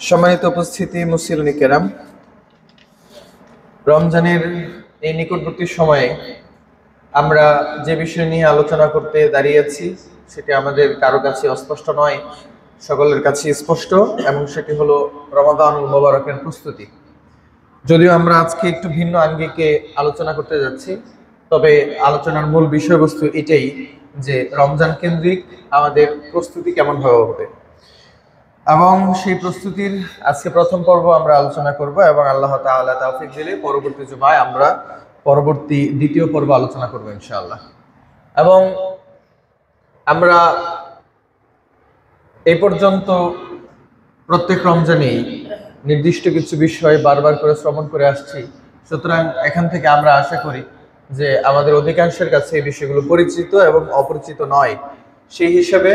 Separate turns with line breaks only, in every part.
সম্মানিত উপস্থিতি মুসলিম কেরাম, রমজানের এই নিকটবর্তী সময়ে আমরা যে বিষয় নিয়ে আলোচনা করতে দাঁড়িয়েছি সেটি আমাদের কারো কাছে অস্পষ্ট নয়, সকলের কাছে স্পষ্ট, এবং সেটি হলো রমাদানুল মুবারকের প্রস্তুতি। যদিও আমরা আজকে একটু ভিন্ন আঙ্গিকে আলোচনা করতে যাচ্ছি, তবে আলোচনার মূল বিষয়বস্তু এটাই যে রমজান কেন্দ্রিক আমাদের প্রস্তুতি কেমন হবে, এবং সেই প্রস্তুতির আজকে প্রথম পর্ব আমরা আলোচনা করব, এবং আল্লাহ তাআলা তৌফিক দিলে পরবর্তী জুমায় আমরা পরবর্তী দ্বিতীয় পর্ব আলোচনা করব ইনশাআল্লাহ। এবং আমরা এই পর্যন্ত প্রত্যেক রমজানেই নির্দিষ্ট কিছু বিষয় বারবার করে শ্রবণ করে আসছি, সুতরাং এখান থেকে আমরা আশা করি যে আমাদের অধিকাংশের কাছে এই বিষয়গুলো পরিচিত এবং অপরিচিত নয়। সেই হিসেবে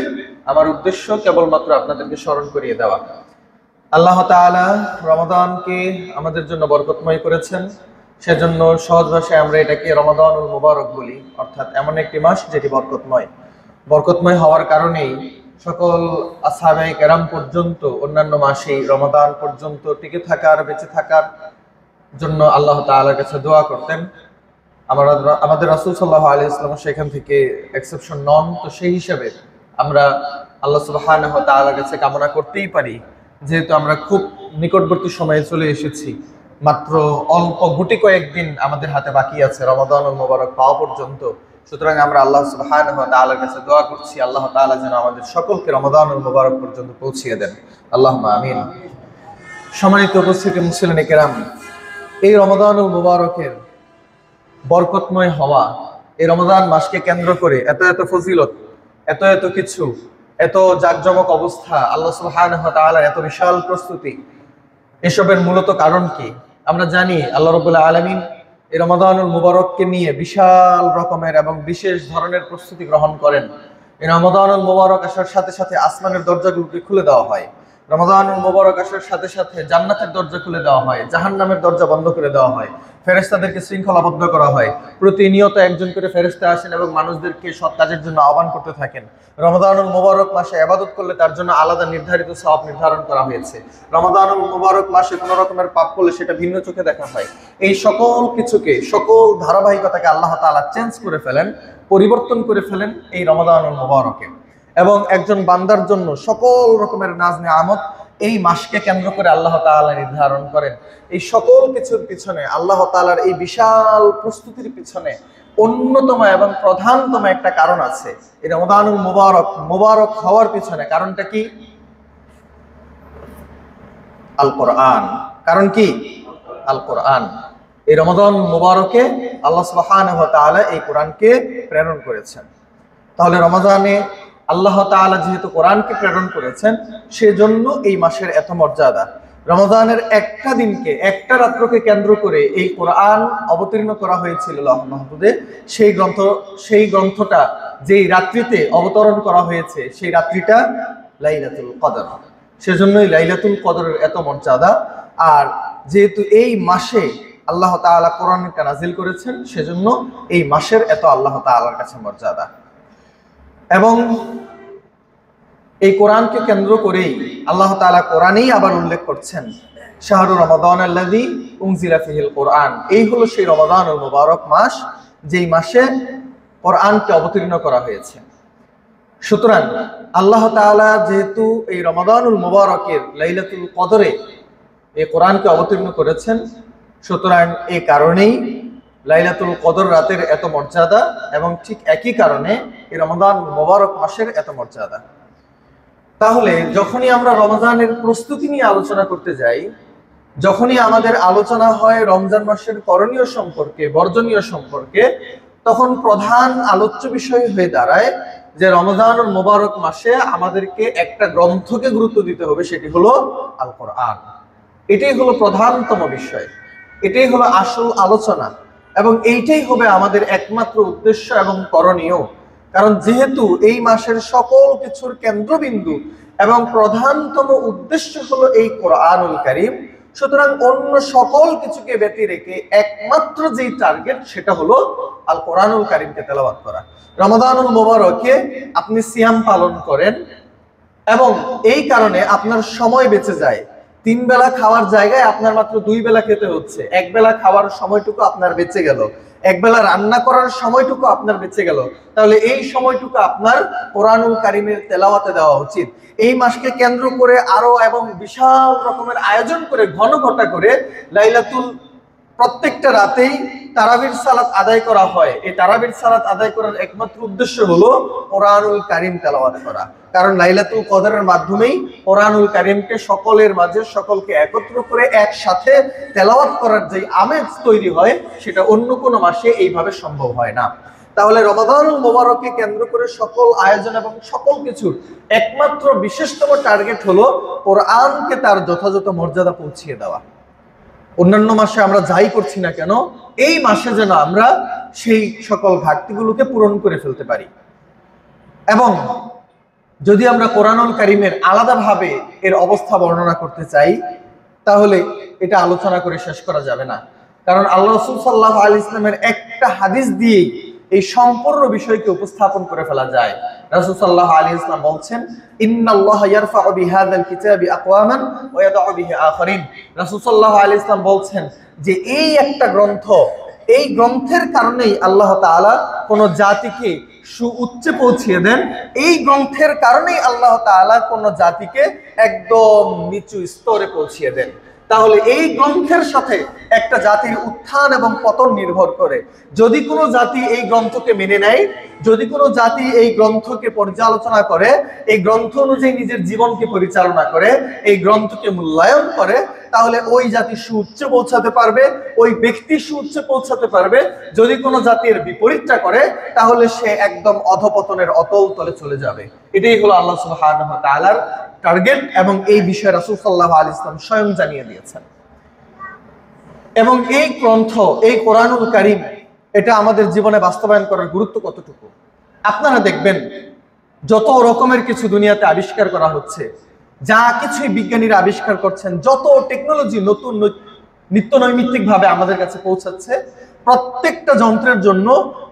আমার উদ্দেশ্য কেবলমাত্র আপনাদেরকে স্মরণ করিয়ে দেওয়া। আল্লাহ তাআলা রমাদানকে আমাদের জন্য বরকতময় করেছেন, সেজন্য সহজ ভাষায় আমরা এটাকে রমাদানুল মুবারক বলি, অর্থাৎ এমন একটি মাস যেটি বরকতময় হওয়ার কারণেই সকল আসহাবে কেরাম পর্যন্ত অন্যান্য মাসেই রমাদান পর্যন্ত টিকে থাকার, বেঁচে থাকার জন্য আল্লাহ তাআলার কাছে দোয়া করতেন। আমাদের রাসূল সাল্লাল্লাহু আলাইহি ওয়াসাল্লাম সেখান থেকে এক্সেপশন নন। তো সেই হিসাবে আমরা আল্লাহ সুবহানাহু ওয়া তাআলার কাছে কামনা করতেই পারি, যেহেতু আমরা খুব নিকটবর্তী সময়ে চলে এসেছি, মাত্র অল্প গুটি কয়েকদিন আমাদের হাতে বাকি আছে রমাদানুল মুবারক পাওয়া পর্যন্ত। সুতরাং আমরা আল্লাহ সুবহানাহু ওয়া তাআলার কাছে দোয়া করছি, আল্লাহ তাআলা যেন আমাদের সকলকে রমাদানুল মুবারক পর্যন্ত পৌঁছিয়ে দেন, আল্লাহুম্মা আমিন। সম্মানিত উপস্থিতি মুসলিম কেরাম, এই রমাদানুল মুবারকের বরকতময় হওয়া, এই রমাদান মাসকে কেন্দ্র করে এত এত ফজিলত, এত এত কিছু, এত জাঁকজমক অবস্থা, আল্লাহ সুবহানাহু ওয়া তাআলার এত বিশাল প্রস্তুতি, এসবের মূলত কারণ কি? আমরা জানি আল্লাহ রাব্বুল আলামিন এই রমাদানুল মুবারককে নিয়ে বিশাল রকমের এবং বিশেষ ধরনের প্রস্তুতি গ্রহণ করেন। এই রমাদানুল মুবারক আসার সাথে সাথে আসমানের দরজাগুলোকে খুলে দেওয়া হয়, রমাদানুল মুবারক আসার সাথে সাথে জান্নাতের দরজা খুলে দেওয়া হয়, জাহান্নামের দরজা বন্ধ করে দেওয়া হয়, ফেরেশতাদেরকে শৃঙ্খলাবদ্ধ করা হয়। প্রতিনিয়ত একজন করে ফেরেশতা আসেন এবং মানুষদেরকে সৎ কাজের জন্য আহ্বান করতে থাকেন। রমাদানুল মুবারক মাসে ইবাদত করলে তার জন্য আলাদা নির্ধারিত সওয়াব নির্ধারণ করা হয়েছে। রমাদানুল মুবারক মাসে কোনো রকমের পাপ করলে সেটা ভিন্ন চোখে দেখা হয়। এই সকল কিছুকে, সকল ধারাবাহিকতাকে আল্লাহ তাআলা চেঞ্জ করে ফেলেন, পরিবর্তন করে ফেলেন এই রমাদানুল মুবারকে। এবং একজন বান্দার জন্য সকল রকমের নাজ নেয়ামত এই মাসকে কেন্দ্র করে আল্লাহ তাআলা নির্ধারণ করেন। এই সকল কিছুর পিছনে, আল্লাহ তাআলার এই বিশাল প্রস্তুতির পিছনে অন্যতম এবং প্রধানতম একটা কারণ আছে। এই রমাদানুল মুবারক হওয়ার পিছনে কারণটা কি? আল কোরআন। কারণ কি? আল কোরআন। এই রমাদান মুবারকে আল্লাহ সুবহানাহু ওয়া তাআলা এই কোরআনকে প্রেরণ করেছেন। তাহলে রমাদানে আল্লাহ তাআলা যেহেতু কোরআনকে প্রেরণ করেছেন, সেজন্য এই মাসের এত মর্যাদা। রমাদানের একটা দিনকে, একটা রাত্রকে কেন্দ্র করে এই কোরআন অবতীর্ণ করা হয়েছিল লৌহ মাহফুজে। সেই গ্রন্থটা যেই রাত্রিতে অবতরণ করা হয়েছে, সেই রাত্রিটা লাইলাতুল কদর। সেজন্যই লাইলাতুল কদরের এত মর্যাদা। আর যেহেতু এই মাসে আল্লাহ তাআলা কোরআনকে নাজিল করেছেন, সেজন্য এই মাসের এত আল্লাহ তাআলার কাছে মর্যাদা। এবং এই কোরআনকে কেন্দ্র করেই আল্লাহ তাআলা কোরআনেই আবার উল্লেখ করছেন, শাহরু রমাদানাল্লাযী উনজিলা ফীহিল কোরআন। এই হলো সেই রমাদানুল মুবারক মাস, যেই মাসে কোরআনকে অবতীর্ণ করা হয়েছে। সুতরাং আল্লাহ তাআলা যেহেতু এই রমাদানুল মুবারকের লাইলাতুল কদরে এই কোরআনকে অবতীর্ণ করেছেন, সুতরাং এই কারণেই লাইলাতুল কদর রাতের এত মর্যাদা, এবং ঠিক একই কারণে এই রমাদান মুবারক মাসের এত মর্যাদা। তাহলে যখনই আমরা রমজানের প্রস্তুতি নিয়ে আলোচনা করতে যাই, যখনই আমাদের আলোচনা হয় রমজান মাসের করণীয় সম্পর্কে, বর্জনীয় সম্পর্কে, তখন প্রধান আলোচ্য বিষয় হয়ে দাঁড়ায় যে রমজানুল মুবারক মাসে আমাদেরকে একটা গ্রন্থকে গুরুত্ব দিতে হবে, সেটি হলো আল কোরআন। এটাই হলো প্রধানতম বিষয়, এটাই হলো আসল আলোচনা, এবং এইটাই হবে আমাদের একমাত্র উদ্দেশ্য এবং করণীয়। কারণ যেহেতু এই মাসের সকল কিছুর কেন্দ্রবিন্দু এবং প্রধানতম উদ্দেশ্য হলো এই কোরআনুল কারীম, সুতরাং অন্য সকল কিছুকে ব্যতি রেখে একমাত্র যেই টার্গেট, সেটা হলো আল কোরআনুল কারীমকে তেলাওয়াত করা। রমাদানুল মুবারকে আপনি সিয়াম পালন করেন এবং এই কারণে আপনার সময় বেঁচে যায়, 3 বেলা খাওয়ার জায়গায় আপনার মাত্র 2 বেলা খেতে হচ্ছে। 1 বেলা খাওয়ার সময়টুকু আপনার বেঁচে গেল, 1 বেলা রান্না করার সময়টুকু আপনার বেঁচে গেল। তাহলে এই সময়টুকু আপনার কোরআনুল কারীমের তেলাওয়াতে দেওয়া উচিত। এই মাসকে কেন্দ্র করে আরো এবং বিশাল রকমের আয়োজন করে ঘন ঘটা করে লাইলাতুল প্রত্যেকটা রাতেই তারাবির সালাত আদায় করা হয়। এই তারাবির সালাত আদায় করার একমাত্র উদ্দেশ্য হলো কোরআনুল কারীম তেলাওয়াত করা। কারণ লাইলাতুল কদরের মাধ্যমেই কোরআনুল কারীমকে সকলের মাঝে সকলকে একত্র করে একসাথে তেলাওয়াত করার যে আমেজ তৈরি হয়, সেটা অন্য কোনো মাসে এইভাবে সম্ভব হয় না। তাহলে রমাদানুল মোবারককে কেন্দ্র করে সকল আয়োজন এবং সকল কিছুর একমাত্র বিশেষতম টার্গেট হলো কোরআনকে তার যথাযথ মর্যাদা পৌঁছিয়ে দেওয়া। অন্যান্য মাসে আমরা যাই করছি না কেন, এই মাসে যেন আমরা সেই সকল ঘাটতিগুলোকে পূরণ করে ফেলতে পারি। এবং যদি আমরা কোরআনুল কারীমের আলাদাভাবে এর অবস্থা বর্ণনা করতে চাই, তাহলে এটা আলোচনা করে শেষ করা যাবে না। কারণ আল্লাহ রাসূল সাল্লাল্লাহু আলাইহি ওয়াসাল্লামের একটা হাদিস দিয়েই এই সম্পূর্ণ বিষয়কে উপস্থাপন করে ফেলা যায়। রাসূল সাল্লাল্লাহু আলাইহি ওয়াসাল্লাম বলছেন, ইন্নাল্লাহা ইয়ারফাউ বিহাযাল কিতাবি আকওয়ামান ওয়া ইয়াদউ বিহি আখারিন। রাসূল সাল্লাল্লাহু আলাইহি ওয়াসাল্লাম বলছেন যে এই একটা গ্রন্থ, এই গ্রন্থের কারণেই আল্লাহ তাআলা কোন জাতিকে সুউচ্চে পৌঁছিয়ে দেন। এই গ্রন্থের কারণেই আল্লাহ তাআলা কোন জাতিকে একদম নিচু স্তরে পৌঁছিয়ে দেন। তাহলে এই গ্রন্থের সাথে একটা জাতির উত্থান এবং পতন নির্ভর করে। যদি কোনো জাতি এই গ্রন্থকে মেনে নেয়, যদি কোনো জাতি এই গ্রন্থকে পর্যালোচনা করে, এই গ্রন্থ অনুযায়ী নিজের জীবনকে পরিচালনা করে, এই গ্রন্থকে মূল্যায়ন করে, তাহলে ওই জাতি সুউচ্চে পৌঁছাতে পারবে, ওই ব্যক্তি সুউচ্চে পৌঁছাতে পারবে। যদি কোনো জাতির বিপরীতটা করে, তাহলে সে একদম অধপতনের অতল তলে চলে যাবে। এটাই হলো আল্লাহ সুবহানাহু ওয়া তাআলার টার্গেট, এবং এই বিষয়ে রাসূল সাল্লাল্লাহু আলাইহি ওয়াসাল্লাম স্বয়ং জানিয়ে দিয়েছেন। এবং এই গ্রন্থ, এই কোরআনুল কারীম, এটা আমাদের জীবনে বাস্তবায়ন করার গুরুত্ব কতটুকু আপনারা দেখবেন। যত রকমের কিছু দুনিয়াতে আবিষ্কার করা হচ্ছে, যা কিছুই বিজ্ঞানীরা আবিষ্কার করছেন, যত টেকনোলজি নতুন নিত্য নৈমিত্তিক ভাবে আমাদের কাছে পৌঁছাচ্ছে, প্রত্যেকটা যন্ত্রের জন্য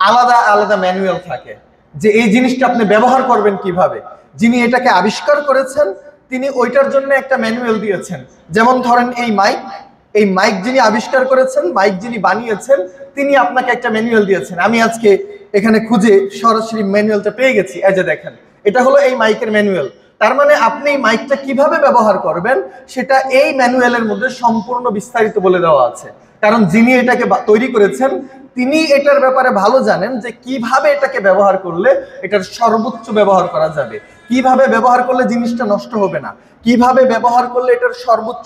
আলাদা আলাদা ম্যানুয়াল থাকে যে এই জিনিসটা আপনি ব্যবহার করবেন কিভাবে। যিনি এটাকে আবিষ্কার করেছেন তিনি ওইটার জন্য একটা ম্যানুয়াল দিয়েছেন। যেমন ধরেন এই মাইক যিনি আবিষ্কার করেছেন, মাইক যিনি বানিয়েছেন, তিনি আপনাকে একটা ম্যানুয়াল দিয়েছেন। আমি আজকে এখানে খুঁজে সরাসরি ম্যানুয়ালটা পেয়ে গেছি। এই যে দেখেন, এটা হলো এই মাইকের ম্যানুয়াল। তার মানে আপনি এই মাইকটা কিভাবে ব্যবহার করবেন সেটা এই ম্যানুয়ালের মধ্যে সম্পূর্ণ বিস্তারিত বলে দেওয়া আছে। কারণ যিনি এটাকে তৈরি করেছেন তিনি এটার ব্যাপারে ভালো জানেন যে কিভাবে এটাকে ব্যবহার করলে এটার সর্বোচ্চ ব্যবহার করা যাবে, কিভাবে ব্যবহার করলে জিনিসটা নষ্ট হবে না, কিভাবে ব্যবহার করলে এটার সর্বোচ্চ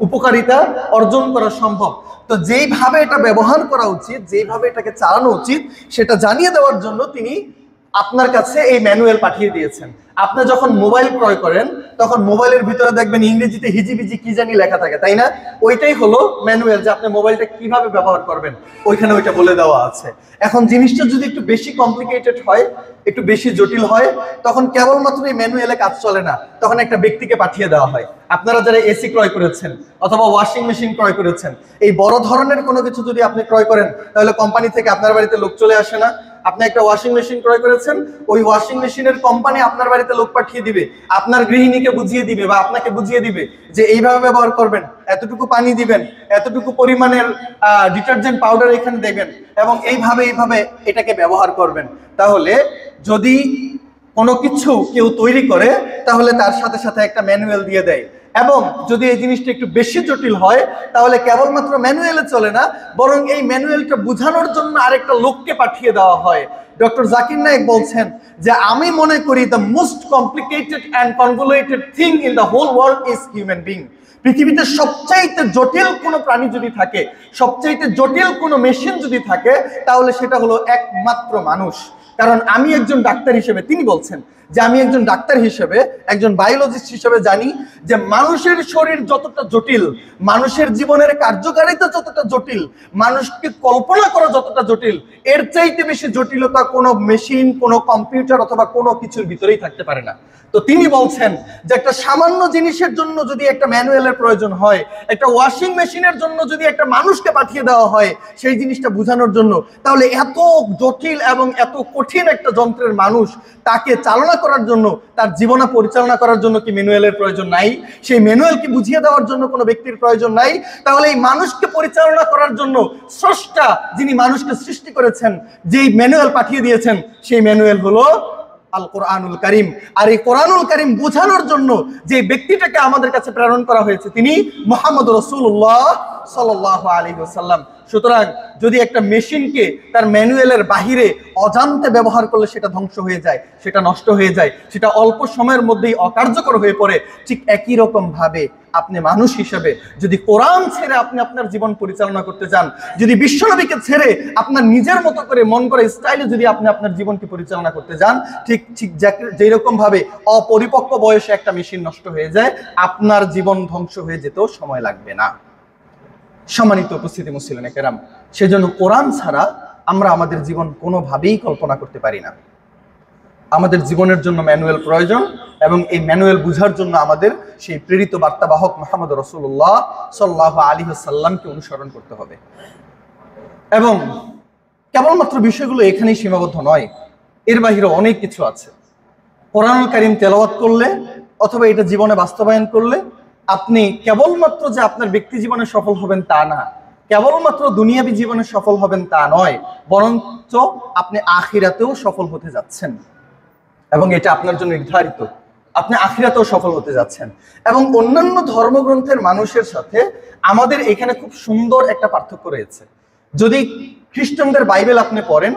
উপকারিতা অর্জন করা সম্ভব। তো যেইভাবে এটা ব্যবহার করা উচিত, যেইভাবে এটাকে চালানো উচিত, সেটা জানিয়ে দেওয়ার জন্য তিনি আপনার কাছে এই ম্যানুয়াল পাঠিয়ে দিয়েছেন। আপনি যখন মোবাইল ক্রয় করেন তখন মোবাইলের ভিতরে দেখবেন ইংরেজিতে হিজিবিজি কি জানি লেখা থাকে, তাই না? ওইটাই হলো ম্যানুয়াল, যে আপনি মোবাইলটা কিভাবে ব্যবহার করবেন ওইখানে ওইটা বলে দেওয়া আছে। এখন জিনিসটা যদি একটু বেশি কমপ্লিকেটেড হয়, একটু বেশি জটিল হয়, তখন কেবলমাত্র এই ম্যানুয়ালে কাজ চলে না, তখন একটা ব্যক্তিকে পাঠিয়ে দেওয়া হয়। আপনারা যারা এসি ক্রয় করেছেন অথবা ওয়াশিং মেশিন ক্রয় করেছেন, এই বড় ধরনের কোনো কিছু যদি আপনি ক্রয় করেন, তাহলে কোম্পানি থেকে আপনার বাড়িতে লোক চলে আসে না? আপনি একটা ওয়াশিং মেশিন ক্রয় করেছেন, ওই ওয়াশিং মেশিনের কোম্পানি আপনার বাড়িতে লোক পাঠিয়ে দিবে, আপনার গৃহিণীকে বুঝিয়ে দিবে বা আপনাকে বুঝিয়ে দিবে যে এইভাবে ব্যবহার করবেন, এতটুকু পানি দিবেন, এতটুকু পরিমাণের ডিটারজেন্ট পাউডার এখানে দেবেন, এবং এইভাবে এটাকে ব্যবহার করবেন। তাহলে যদি কোনো কিছু কেউ তৈরি করে তাহলে তার সাথে সাথে একটা ম্যানুয়াল দিয়ে দেয়, এবং যদি এই জিনিসটা একটু বেশি জটিল হয় তাহলে কেবলমাত্র ম্যানুয়ালে চলে না, বরং এই ম্যানুয়ালটা বোঝানোর জন্য আরেকটা লোককে পাঠিয়ে দেওয়া হয়। ডক্টর জাকির নায়েক বলছেন যে আমি মনে করি the most complicated and convoluted thing in the whole world is human being. পৃথিবীতে সবচাইতে জটিল কোনো প্রাণী যদি থাকে, সবচাইতে জটিল কোনো মেশিন যদি থাকে, তাহলে সেটা হলো একমাত্র মানুষ। কারণ আমি একজন ডাক্তার হিসেবে, তিনি বলছেন যে আমি একজন ডাক্তার হিসেবে, একজন বায়োলজিস্ট হিসেবে জানি যে মানুষের শরীর যতটা জটিল, মানুষের জীবনের কার্যকারিতা যতটা জটিল, মানুষকে কল্পনা করা যতটা জটিল, এর চাইতে বেশি জটিলতা কোনো মেশিন, কোনো কম্পিউটার অথবা কোনো কিছুর ভিতরেই থাকতে পারে না। তো তিনি বলছেন যে একটা সামান্য জিনিসের জন্য যদি একটা ম্যানুয়ালের প্রয়োজন হয়, একটা ওয়াশিং মেশিনের জন্য যদি একটা মানুষকে পাঠিয়ে দেওয়া হয় সেই জিনিসটা বোঝানোর জন্য, তাহলে এত জটিল এবং এত কঠিন একটা যন্ত্রের মানুষ, তাকে চালনা
পরিচালনা করার জন্য, তার জীবনে পরিচালনা করার জন্য কি ম্যানুয়ালের প্রয়োজন নাই? সেই ম্যানুয়াল কি বুঝিয়ে দেওয়ার জন্য কোনো ব্যক্তির প্রয়োজন নাই? তাহলে এই মানুষকে পরিচালনা করার জন্য স্রষ্টা, যিনি মানুষকে সৃষ্টি করেছেন, যেই ম্যানুয়াল পাঠিয়ে দিয়েছেন, সেই ম্যানুয়াল হলো আল কোরআনুল কারীম। আর এই কোরআনুল কারীম বোঝানোর জন্য যে ব্যক্তিটাকে আমাদের কাছে প্রেরণ করা হয়েছে, তিনি মুহাম্মদ রাসূলুল্লাহ সাল্লাল্লাহু আলাইহি ওয়াসাল্লাম। সুতরাং যদি একটা মেশিনকে তার ম্যানুয়ালের বাহিরে অজান্তে ব্যবহার করলে সেটা ধ্বংস হয়ে যায়, সেটা নষ্ট হয়ে যায়, সেটা অল্প সময়ের মধ্যেই অকার্যকর হয়ে পড়ে, ঠিক একই রকম ভাবে আপনি মানুষ হিসেবে যদি কোরআন ছেড়ে আপনি আপনার জীবন পরিচালনা করতে চান, যদি বিশ্বনবীকে ছেড়ে আপনার নিজের মতো করে মন করে স্টাইলে যদি আপনি আপনার জীবনকে পরিচালনা করতে যান, ঠিক ঠিক যেই রকম ভাবে অপরিপক্ক বয়সে একটা মেশিন নষ্ট হয়ে যায়, আপনার জীবন ধ্বংস হয়ে যেতেও সময় লাগবে না। সম্মানিত উপস্থিতি মুসলিম কেরাম, সেজন্য কোরআন ছাড়া আমরা আমাদের জীবন কোনোভাবেই কল্পনা করতে পারি না। আমাদের জীবনের জন্য ম্যানুয়াল প্রয়োজন, এবং এই ম্যানুয়াল বুঝার জন্য আমাদের সেই প্রেরিত বার্তাবাহক মুহাম্মদ রাসূলুল্লাহ সাল্লাল্লাহু আলাইহি ওয়াসাল্লামকে অনুসরণ করতে হবে। এবং কেবলমাত্র বিষয়গুলো এখানেই সীমাবদ্ধ নয়, এর বাহিরে অনেক কিছু আছে। কোরআনুল কারীম তেলাওয়াত করলে অথবা এটা জীবনে বাস্তবায়ন করলে আপনি কেবলমাত্র যে আপনার ব্যক্তি জীবনে সফল হবেন তা না, কেবলমাত্র দুনিয়াবী জীবনে সফল হবেন তা নয়, বরঞ্চ আপনি আখিরাতেও সফল হতে যাচ্ছেন, এবং এটা আপনার জন্য নির্ধারিত। আপনি আখিরাতেও সফল হতে যাচ্ছেন। এবং অন্যান্য ধর্মগ্রন্থের মানুষের সাথে আমাদের এখানে খুব সুন্দর একটা পার্থক্য রয়েছে। যদি খ্রিস্টানদের বাইবেল আপনি পড়েন,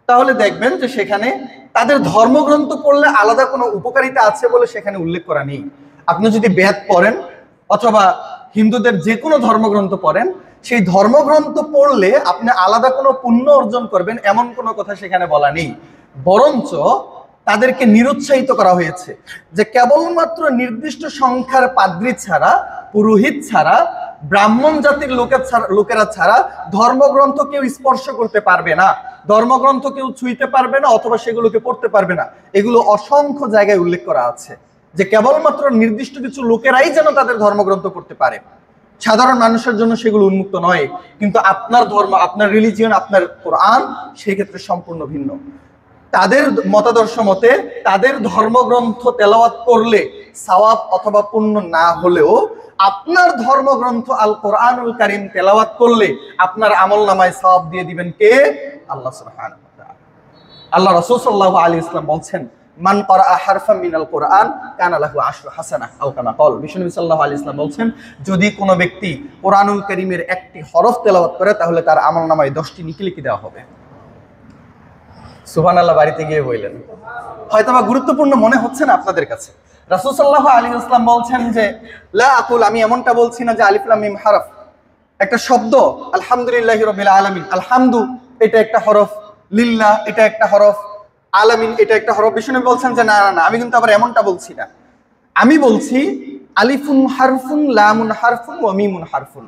তাহলে দেখবেন যে সেখানে তাদের ধর্মগ্রন্থ পড়লে আলাদা কোনো উপকারিতা আছে বলে সেখানে উল্লেখ করা নেই। আপনি যদি বেদ পড়েন অথবা হিন্দুদের যে কোনো ধর্মগ্রন্থ পড়েন, সেই ধর্মগ্রন্থ পড়লে আপনি আলাদা কোনো পুণ্য অর্জন করবেন এমন কোনো কথা সেখানে বলা নেই। বরঞ্চ তাদেরকে নিরুৎসাহিত করা হয়েছে যে কেবলমাত্র নির্দিষ্ট সংখ্যার পাদ্রী ছাড়া, পুরোহিত ছাড়া, ব্রাহ্মণ জাতির লোকেরা ছাড়া ধর্মগ্রন্থ কেউ স্পর্শ করতে পারবে না, ধর্মগ্রন্থ কেউ ছুঁইতে পারবে না অথবা সেগুলোকে পড়তে পারবে না। এগুলো অসংখ্য জায়গায় উল্লেখ করা আছে যে কেবলমাত্র নির্দিষ্ট কিছু লোকেরাই যেন তাদের ধর্মগ্রন্থ পড়তে পারে, সাধারণ মানুষের জন্য সেগুলো উন্মুক্ত নয়। কিন্তু আপনার ধর্ম, আপনার রিলিজিয়ন, আপনার কোরআন সেই ক্ষেত্রে সম্পূর্ণ ভিন্ন। তাদের মতাদর্শ মতে তাদের ধর্মগ্রন্থ তেলাওয়াত করলে সওয়াব অথবা পুণ্য না হলেও আপনার ধর্মগ্রন্থ আল কোরআনুল কারীম তেলাওয়াত করলে আপনার আমলনামায় সওয়াব দিয়ে দিবেন কে? আল্লাহ সুবহানাহু ওয়া তাআলা। আল্লাহ রাসূল সাল্লাল্লাহু আলাইহি ওয়াসাল্লাম বলছেন, মান ক্বারাআ হারফাম মিনাল কোরআন কানা লাহু আশরু হাসানাহ আও কামা ক্বাল। বিশ্বনবী সাল্লাল্লাহু আলাইহি ওয়াসাল্লাম বলছেন, যদি কোনো ব্যক্তি কোরআনুল কারীমের একটি হরফ তেলাওয়াত করে তাহলে তার আমলনামায় 10টি নেকি লিখে দেওয়া হবে। সুবহানাল্লাহ বাড়িতে গিয়ে বললেন। হয়তোবা গুরুত্বপূর্ণ মনে হচ্ছে না আপনাদের কাছে। রাসূল সাল্লাল্লাহু আলাইহি ওয়াসাল্লাম বলছেন যে লা আকুল, আমি এমনটা বলছি না যে আলিফ লাম মিম হরফ, একটা শব্দ আলহামদুলিল্লাহি রাব্বিল আলামিন, আলহামদু এটা একটা হরফ, লিল্লাহ এটা একটা হরফ, আলামিন এটা একটা হরফ। বিষ্ণু বলছেন যে না না না, আমি কিন্তু আবার এমনটা বলছি না। আমি বলছি আলিফুন হারফুন, লামুন হারফুন, ওয়া মিমুন হারফুন।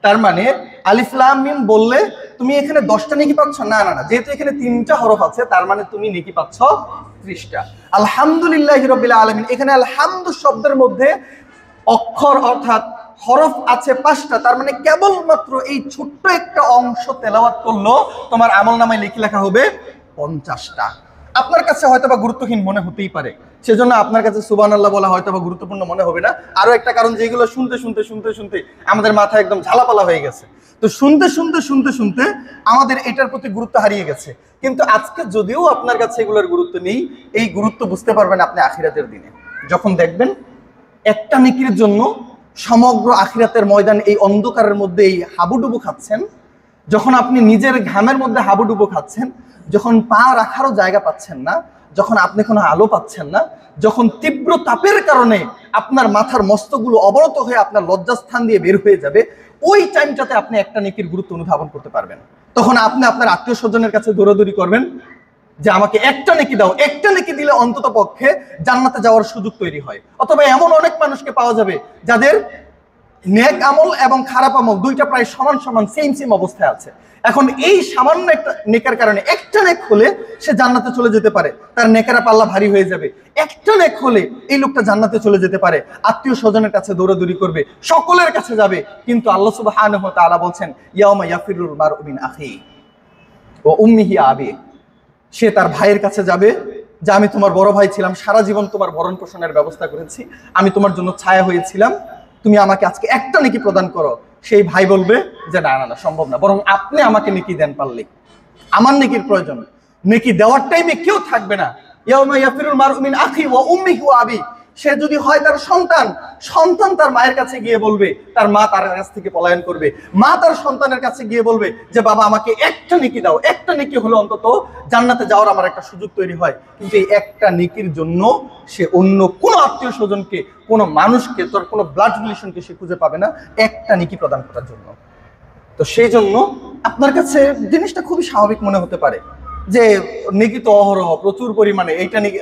তার মানে আলিফ লাম মিম বললে তুমি এখানে 10টা নেকি পাচ্ছ না, না না, যেহেতু এখানে 3টা হরফ আছে তার মানে তুমি নেকি পাচ্ছ 30টা। আলহামদুলিল্লাহি রাব্বিল আলামিন, এখানে আলহামদু শব্দের মধ্যে অক্ষর অর্থাৎ হরফ আছে 5টা, তার মানে কেবলমাত্র এই ছোট্ট একটা অংশ তেলাওয়াত করলো তোমার আমলনামায় লিখে লেখা হবে 50টা। আপনার কাছে হয়তোবা গুরুত্বহীন মনে হতেই পারে, সেজন্য আপনার কাছে সুবহানাল্লাহ বলা হয়তোবা গুরুত্বপূর্ণ মনে হবে না। আরো একটা কারণ, যেগুলো শুনতে শুনতে শুনতে শুনতে আমাদের মাথা একদম ঝালাপালা হয়ে গেছে, তো শুনতে শুনতে শুনতে শুনতে আমাদের এটার প্রতি গুরুত্ব হারিয়ে গেছে। কিন্তু আজকে যদিও আপনার কাছে এগুলোর গুরুত্ব নেই, এই গুরুত্ব বুঝতে পারবেন আপনি আখিরাতের দিনে, যখন দেখবেন একটা নেকির জন্য সমগ্র আখিরাতের ময়দান এই অন্ধকারের মধ্যে এই হাবুডুবু খাচ্ছেন, যখন আপনি নিজের ঘামের মধ্যে হাবুডুবু খাচ্ছেন, যখন পা রাখারও জায়গা পাচ্ছেন না, যখন আপনি কোনো আলো পাচ্ছেন না, যখন তীব্র তাপের কারণে আপনার মাথার মস্তকগুলো অবনত হয়ে আপনার লজ্জাস্থান দিয়ে বের হয়ে যাবে, ওই টাইমটাতে আপনি একটা নেকির গুরুত্ব অনুধাবন করতে পারবেন। তখন আপনি আপনার আত্মীয় স্বজনের কাছে দৌড়াদৌড়ি করবেন যে আমাকে একটা নেকি দাও, একটা নেকি দিলে অন্তত পক্ষে জান্নাতে যাওয়ার সুযোগ তৈরি হয়। অথবা এমন অনেক মানুষকে পাওয়া যাবে যাদের নেক আমল এবং খারাপ আমল দুইটা প্রায় সমান সমান সেম অবস্থায় আছে। এখন এই সামান্য একটা নেকের কারণে একটা নেক হলে সে জান্নাতে চলে যেতে পারে, তার নেকেরা পাল্লা ভারী হয়ে যাবে। একটা নেক হলে এই লোকটা জান্নাতে চলে যেতে পারে, আত্মীয় স্বজনের কাছে দৌড়াদৌড়ি করবে, সকলের কাছে যাবে। কিন্তু আল্লাহ সুবহানাহু ওয়া তাআলা বলছেন, ইয়াউমা ইয়াফিরুল মারউ মিন আখিহি ওয়া উম্মিহি আবি, সে তার ভাইয়ের কাছে যাবে যে আমি তোমার বড় ভাই ছিলাম, সারা জীবন তোমার ভরণ পোষণের ব্যবস্থা করেছি, আমি তোমার জন্য ছায়া হয়েছিলাম, তুমি আমাকে আজকে একটা নেকি প্রদান করো, সেই ভাই বলবে যে না না না, সম্ভব না, বরং আপনি আমাকে নেকি দেন পারলে, আমার নেকির প্রয়োজন। নেকি দেওয়ার টাইমে কেউ থাকবে না। ইয়াউমা ইয়াফিরুল মারউ মিন আখি ওয়া উম্মিহি ওয়া আবি। সে যদি হয় তার সন্তান, সন্তান তার মায়ের কাছে গিয়ে বলবে, তার মা তার কাছ থেকে পলায়ন করবে, মা তার সন্তানের কাছে গিয়ে বলবে যে বাবা আমাকে একটা নেকি দাও, একটা নেকি হলো অন্তত জান্নাতে যাওয়ার আমার একটা সুযোগ তৈরি হয়। কিন্তু এই একটা নেকির জন্য সে অন্য কোনো আত্মীয় স্বজনকে, কোনো মানুষকে, তোর কোনো ব্লাড রিলেশনকে সে খুঁজে পাবে না একটা নেকি প্রদান করার জন্য। তো সেই জন্য আপনার কাছে জিনিসটা খুবই স্বাভাবিক মনে হতে পারে যে নেকি তো অহরহ প্রচুর পরিমাণে, এইটা নেকি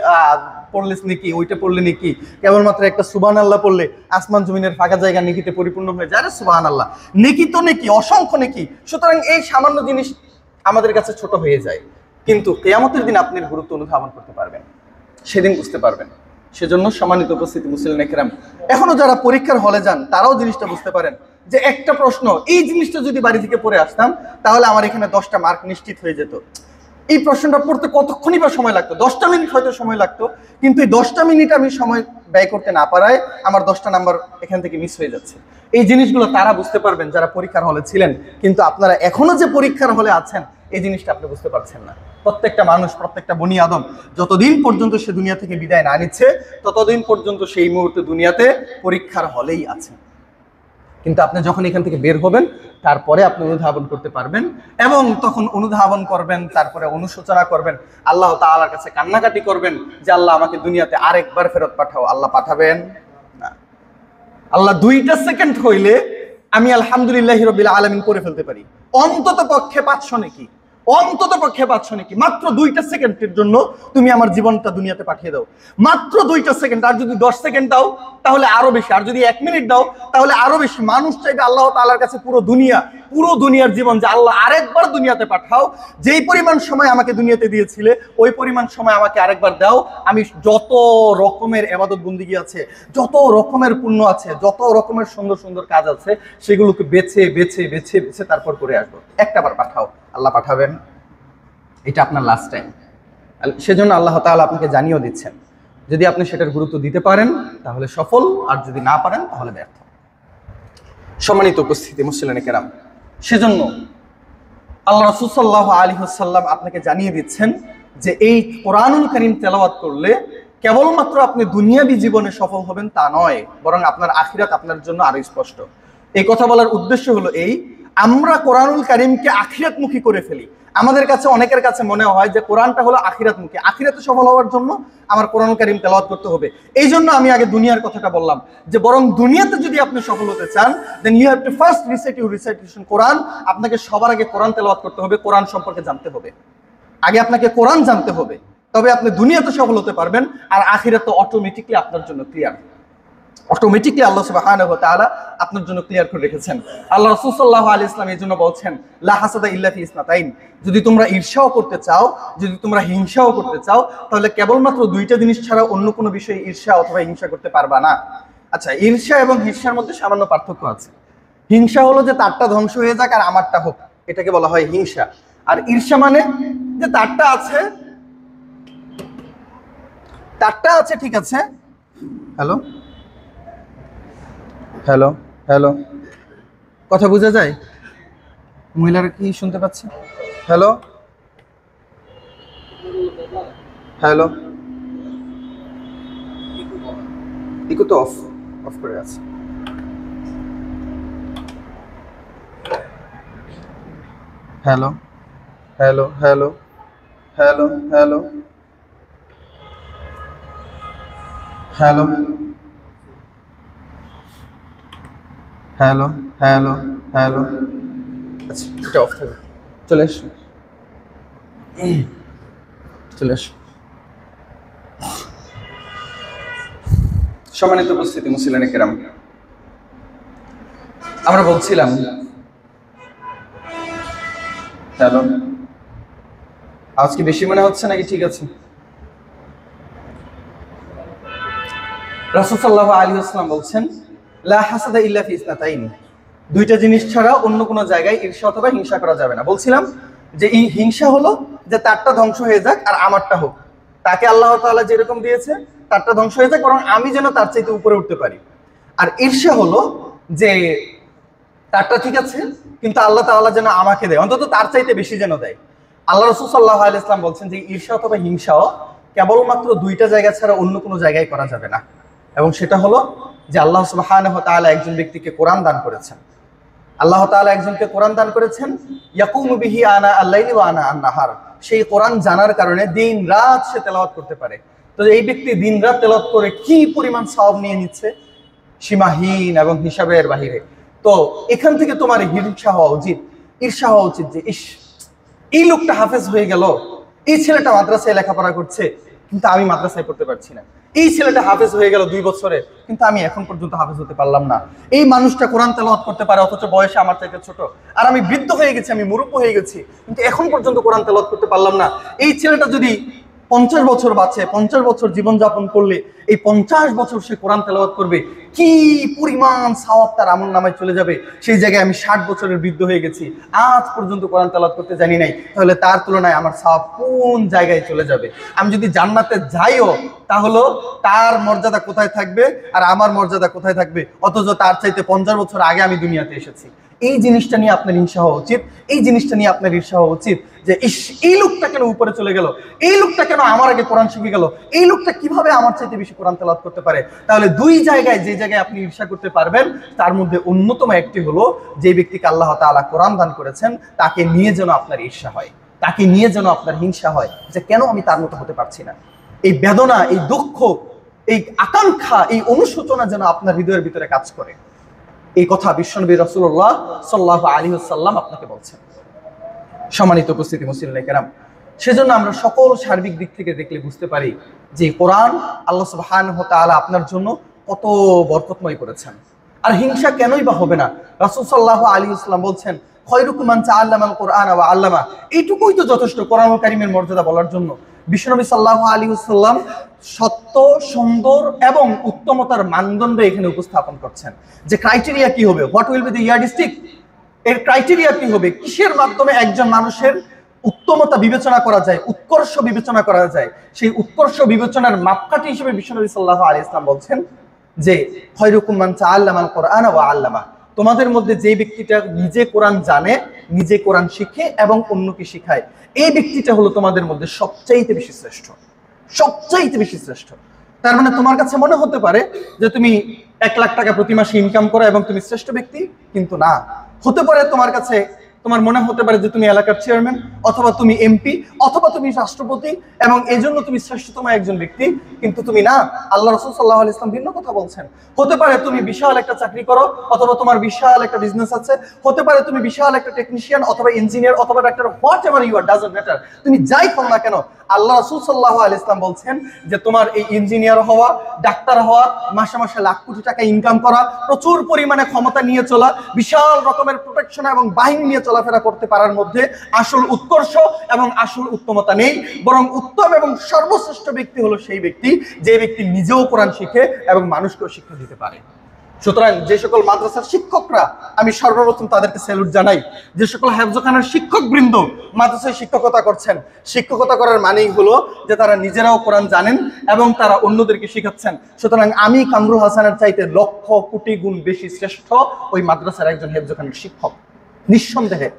পড়লে নেকি, ওইটা পড়লে নেকি, কেবলমাত্র একটা সুবহানাল্লাহ পড়লে আসমান জমিনের ফাঁকা জায়গা নেকিতে পরিপূর্ণ হয়ে যায়। আরে সুবহানাল্লাহ, নেকি তো নেকি, অসংখ্য নেকি। সুতরাং এই সামান্য জিনিস আমাদের কাছে ছোট হয়ে যায়, কিন্তু কিয়ামতের দিন আপনি গুরুত্ব অনুধাবন করতে পারবেন, সেদিন বুঝতে পারবেন। সেজন্য সম্মানিত উপস্থিতি মুসলিম একরাম, এখনো যারা পরীক্ষার হলে যান তারাও জিনিসটা বুঝতে পারেন যে একটা প্রশ্ন, এই জিনিসটা যদি বাড়ি থেকে পড়ে আসতাম তাহলে আমার এখানে 10টা মার্ক নিশ্চিত হয়ে যেত। এই প্রশ্নটা পড়তে কতক্ষণই বা সময় লাগতো, 10টা মিনিট হয়তো সময় লাগতো, কিন্তু এই 10টা মিনিট আমি সময় ব্যয় করতে না পারায় আমার 10টা নাম্বার এখান থেকে মিস হয়ে যাচ্ছে। এই জিনিসগুলো তারা বুঝতে পারবেন যারা পরীক্ষার হলে ছিলেন, কিন্তু আপনারা এখনো যে পরীক্ষার হলে আছেন এই জিনিসটা আপনি বুঝতে পারছেন না। প্রত্যেকটা মানুষ, প্রত্যেকটা বনি আদম যতদিন পর্যন্ত সে দুনিয়া থেকে বিদায় না নিচ্ছে ততদিন পর্যন্ত সেই মুহূর্তে দুনিয়াতে পরীক্ষার হলেই আছে। কিন্তু আপনি যখন এখান থেকে বের হবেন তারপরে আপনি অনুধাবন করতে পারবেন, এবং তখন অনুধাবন করবেন, তারপরে অনুশোচনা করবেন, আল্লাহ তাআলার কাছে কান্নাকাটি করবেন যে আল্লাহ আমাকে দুনিয়াতে আরেকবার ফেরত পাঠাও। আল্লাহ পাঠাবেন না। আল্লাহ 2টা সেকেন্ড হইলে আমি আলহামদুলিল্লাহি রাব্বিল আলামিন করে ফেলতে পারি, অন্তত পক্ষে 500 নাকি, অন্তত পক্ষে 500 নাকি। মাত্র 2টা সেকেন্ডের জন্য তুমি আমার জীবনটা দুনিয়াতে পাঠিয়ে দাও, মাত্র 2টা সেকেন্ড। আর যদি 10 সেকেন্ড দাও তাহলে আরো বেশি, আর যদি 1 মিনিট দাও তাহলে আরো বেশি। মানুষ চাইবে আল্লাহ তাআলার কাছে পুরো দুনিয়ার জীবন, যে আল্লাহ আরেকবার দুনিয়াতে পাঠাও, যেই পরিমাণ সময় আমাকে দুনিয়াতে দিয়েছিলে ওই পরিমাণ সময় আমাকে আরেকবার দাও, আমি যত রকমের ইবাদত বন্দেগী আছে, যত রকমের পুণ্য আছে, যত রকমের সুন্দর সুন্দর কাজ আছে সেগুলোকে বেছে বেছে বেছে বেছে তারপর করে আসবো। একটাবার পাঠাও। আল্লাহ পাঠাবেন, এটা আপনার লাস্ট টাইম। সেজন্য আল্লাহ তাআলা আপনাকে জানিয়েও দিচ্ছেন, যদি আপনি সেটার গুরুত্ব দিতে পারেন তাহলে সফল, আর যদি না পারেন তাহলে ব্যর্থ। সম্মানিত উপস্থিতি মুসলিম কেরাম, সেজন্য আল্লাহ রাসূল সাল্লাল্লাহু আলাইহি ওয়াসাল্লাম আপনাকে জানিয়ে দিচ্ছেন যে এই কোরআনুল কারীম তেলাওয়াত করলে কেবলমাত্র আপনি দুনিয়াবী জীবনে সফল হবেন তা নয়, বরং আপনার আখিরাত আপনার জন্য আরো স্পষ্ট। এই কথা বলার উদ্দেশ্য হলো এই, আমরা কোরআনুল কারীমকে আখিরাতমুখী করে ফেলি। আমাদের কাছে, অনেকের কাছে মনে হয় যে কোরআনটা হলো আখিরাতমুখী, আখিরাতে সফল হওয়ার জন্য আমার কোরআনুল কারীম তেলাওয়াত করতে হবে। এই জন্য আমি আগে দুনিয়ার কথাটা বললাম, যে বরং দুনিয়াতে যদি আপনি সফল হতে চান then you have to first recite your recitation কোরআন। আপনাকে সবার আগে কোরআন তেলাওয়াত করতে হবে, কোরআন সম্পর্কে জানতে হবে। আগে আপনাকে কোরআন জানতে হবে, তবে আপনি দুনিয়াতে সফল হতে পারবেন, আর আখিরাত তো অটোমেটিকলি আপনার জন্য ক্লিয়ার। অটোমেটিকলি আল্লাহ সুবহানাহু ওয়া তাআলা আপনার জন্য ক্লিয়ার করে রেখেছেন। আল্লাহ রাসূল সাল্লাল্লাহু আলাইহি ওয়াসাল্লাম এই জন্য বলছেন, লা হাসাদা ইল্লা ফি ইসনাতাইন। যদি তোমরা ঈর্ষাও করতে চাও, যদি তোমরা হিংসাও করতে চাও, তাহলে কেবলমাত্র 2টা জিনিস ছাড়া অন্য কোনো বিষয়ে ঈর্ষা অথবা হিংসা করতে পারবা না। আচ্ছা, ঈর্ষা এবং হিংসার মধ্যে সামান্য পার্থক্য আছে। হিংসা হলো যে তারটা ধ্বংস হয়ে যাক আর আমারটা হোক, এটাকে বলা হয় হিংসা। আর ঈর্ষা মানে যে তারটা আছে ঠিক আছে, হ্যালো হ্যালো হ্যালো, কথা বোঝা যায়? মহিলারা কি শুনতে পাচ্ছে? হ্যালো হ্যালো, ইকো তো অফ করে আছে। Hello hello hello hello hello hello hello hello hello, আচ্ছা এটা অফ থাকবে। চলে এসো, চলে এসো। সম্মানিত উপস্থিতি মুসলিম কেরাম, আমরা বলছিলাম, হ্যালো, আজ কি বেশি মনে হচ্ছে নাকি ঠিক আছে? রাসূল সাল্লাল্লাহু আলাইহি ওয়াসাল্লাম বলছেন, লা হাসাদা ইল্লা ফি ইসনাতাইন। 2টা জিনিস ছাড়া অন্য কোনো জায়গায় ঈর্ষা অথবা হিংসা করা যাবে না। বলছিলাম যে এই হিংসা হলো যে তারটা ধ্বংস হয়ে যাক আর আমারটা হোক, তাকে আল্লাহ তাআলা যেরকম দিয়েছে তারটা ধ্বংস হয়ে যাক, বরং আমি যেন তার চাইতে উপরে উঠতে পারি। আর ঈর্ষা হলো যে তারটা ঠিক আছে কিন্তু আল্লাহ তাআলা যেন আমাকে দেয়, অন্তত তার চাইতে বেশি যেন দেয়। আল্লাহ রাসূল সাল্লাল্লাহু আলাইহি ওয়াসাল্লাম বলছেন যে ঈর্ষা অথবা হিংসাও কেবলমাত্র দুইটা জায়গা ছাড়া অন্য কোনো জায়গায় করা যাবে না, এবং সেটা হলো যে আল্লাহ সুবহানাহু ওয়া তাআলা একজন ব্যক্তিকে কোরআন দান করেছেন। আল্লাহ তাআলা একজনকে কোরআন দান করেছেন, ইয়াকুমু বিহি আনা আল-লাইলি ওয়া আনা আন-নাহার। সেই কোরআন জানার কারণে দিন রাত সে তেলাওয়াত করতে পারে। তো এই ব্যক্তি দিন রাত তেলাওয়াত করে কি পরিমাণ সওয়াব নিয়ে নিচ্ছে, সীমাহীন এবং হিসাবের বাহিরে। তো এখান থেকে তোমার হিংসা হওয়া উচিত, ঈর্ষা হওয়া উচিত যে ইস, এই লোকটা হাফেজ হয়ে গেল, এই ছেলেটা মাদ্রাসায় লেখাপড়া করছে কিন্তু আমি মাদ্রাসায় পড়তে পারছি না, এই ছেলেটা হাফেজ হয়ে গেল 2 বছরে কিন্তু আমি এখন পর্যন্ত হাফেজ হতে পারলাম না, এই মানুষটা কোরআন তেলাওয়াত করতে পারে অথচ বয়সে আমার চাইতে ছোট, আর আমি বৃদ্ধ হয়ে গেছি, আমি মুরুব্ব হয়ে গেছি কিন্তু এখন পর্যন্ত কোরআন তেলাওয়াত করতে পারলাম না। এই ছেলেটা যদি 50 বছর বাঁচে, 50 বছর জীবনযাপন করলে এই 50 বছর সে কোরআন তেলাওয়াত করবে, কি পরিমাণ সওয়াব তার আমলনামায় চলে যাবে। সেই জায়গায় আমি 60 বছরের বৃদ্ধ হয়ে গেছি, আজ পর্যন্ত কোরআন তেলাওয়াত করতে জানি নাই, তাহলে তার তুলনায় আমার সওয়াব কোন জায়গায় চলে যাবে। আমি যদি জান্নাতে যাইও তাহলে তার মর্যাদা কোথায় থাকবে আর আমার মর্যাদা কোথায় থাকবে, অথচ তার চাইতে 50 বছর আগে আমি দুনিয়াতে এসেছি। এই জিনিসটা নিয়ে আপনার হিংসা হওয়া উচিত, এই জিনিসটা নিয়ে আপনার ঈর্ষা হওয়া উচিত যে এই লোকটা কেন উপরে চলে গেল, এই লোকটা কেন আমার আগে কোরআন শিখে গেল, এই লোকটা কিভাবে আমার চাইতে বেশি কোরআন তেলাওয়াত করতে পারে। তাহলে দুই জায়গায়, যে জায়গায় আপনি ঈর্ষা করতে পারবেন তার মধ্যে অন্যতম একটি হলো যে ব্যক্তিকে আল্লাহ তাআলা কোরআন দান করেছেন তাকে নিয়ে যেন আপনার ঈর্ষা হয়, তাকে নিয়ে যেন আপনার হিংসা হয় যে কেন আমি তার মতো হতে পারছি না। এই বেদনা, এই দুঃখ, এই আকাঙ্ক্ষা, এই অনুশোচনা যেন আপনার হৃদয়ের ভিতরে কাজ করে। এই কথা বিশ্বনবী রাসূলুল্লাহ সাল্লাল্লাহু আলাইহি ওয়াসাল্লাম আপনাকে বলছেন। সম্মানিত উপস্থিতি মুসলিম কেরাম, সেজন্য আমরা সকল সার্বিক দিক থেকে দেখলে বুঝতে পারি যে কোরআন আল্লাহ সুবহানাহু ওয়া তাআলা আপনার জন্য কত বরকতময় করেছেন। আর হিংসা কেনই বা হবে না? রাসূল সাল্লাল্লাহু আলাইহি ওয়াসাল্লাম বলছেন, খায়রুকুম মান তাআল্লামাল কুরআন ওয়া আল্লামা। এইটুকুই তো যথেষ্ট কোরআনুল কারীমের মর্যাদা বলার জন্য। বিশ্বনবী সাল্লাল্লাহু আলাইহি ওয়াসাল্লাম সত্য, সুন্দর এবং উত্তমতার মানদণ্ড এখানে উপস্থাপন করছেন যে ক্রাইটেরিয়া কি হবে, হোয়াট উইল বি দ্য ইয়ারস্টিক, এর ক্রাইটেরিয়া কি হবে, কিসের মাধ্যমে একজন মানুষের উত্তমতা বিবেচনা করা যায়, উৎকর্ষ বিবেচনা করা যায়। সেই উৎকর্ষ বিবেচনার মাপকাঠি হিসেবে বিশ্বনবী সাল্লাল্লাহু আলাইহি ওয়াসাল্লাম বলছেন যে খায়রুকুম মান তাআল্লামাল কুরআন ওয়া আল্লামা। তোমাদের মধ্যে যে ব্যক্তিটা নিজে কোরআন জানে, নিজে কোরআন শিখে এবং অন্যকে শিখায়, এই ব্যক্তিটা হলো তোমাদের মধ্যে সবচাইতে বেশি শ্রেষ্ঠ, সবচাইতে বেশি শ্রেষ্ঠ। তার মানে তোমার কাছে মনে হতে পারে যে তুমি 1 লাখ টাকা প্রতি মাসে ইনকাম করো এবং তুমি শ্রেষ্ঠ ব্যক্তি, কিন্তু না। হতে পারে তোমার কাছে, তোমার মনে হতে পারে যে তুমি এলাকার চেয়ারম্যান অথবা তুমি এমপি অথবা তুমি রাষ্ট্রপতি এবং এই জন্য তুমি শ্রেষ্ঠতম একজন ব্যক্তি, কিন্তু তুমি না। আল্লাহ রাসূল সাল্লাল্লাহু আলাইহি ওয়াসাল্লাম ভিন্ন কথা বলছেন। হতে পারে তুমি বিশাল একটা চাকরি করো অথবা তোমার বিশাল একটা বিজনেস আছে, হতে পারে তুমি বিশাল একটা টেকনিশিয়ান অথবা ইঞ্জিনিয়ার অথবা ডাক্তার, whatever you are, doesn't matter, তুমি যাই করো না কেন, আল্লাহ রাসূল সাল্লাল্লাহু আলাইহি ওয়াসাল্লাম বলছেন যে তোমার এই ইঞ্জিনিয়ার হওয়া, ডাক্তার হওয়া, মাসে মাসে লাখ কোটি টাকা ইনকাম করা, প্রচুর পরিমাণে ক্ষমতা নিয়ে চলা, বিশাল রকমের প্রোটেকশন এবং বাহিনী নিয়ে চলাফেরা করতে পারার মধ্যে আসল উৎকর্ষ এবং আসল উত্তমতা নেই, বরং উত্তম এবং সর্বশ্রেষ্ঠ ব্যক্তি হলো সেই ব্যক্তি যে ব্যক্তি নিজেও কোরআন শিখে এবং মানুষকেও শিক্ষা দিতে পারে। সুতরাং যে সকল মাদ্রাসার শিক্ষকরা, আমি সর্বপ্রথম তাদেরকে স্যালুট জানাই। যে সকল হেফজখানার শিক্ষক বৃন্দ মাদ্রাসায় শিক্ষকতা করছেন, শিক্ষকতা করার মানেই হলো যে তারা নিজেরাও কোরআন জানেন এবং তারা অন্যদেরকে শিখাচ্ছেন। সুতরাং আমি কামরুল হাসানের চাইতে লক্ষ কোটি গুণ বেশি শ্রেষ্ঠ ওই মাদ্রাসার একজন হেফজখানার শিক্ষক, নিঃসন্দেহে।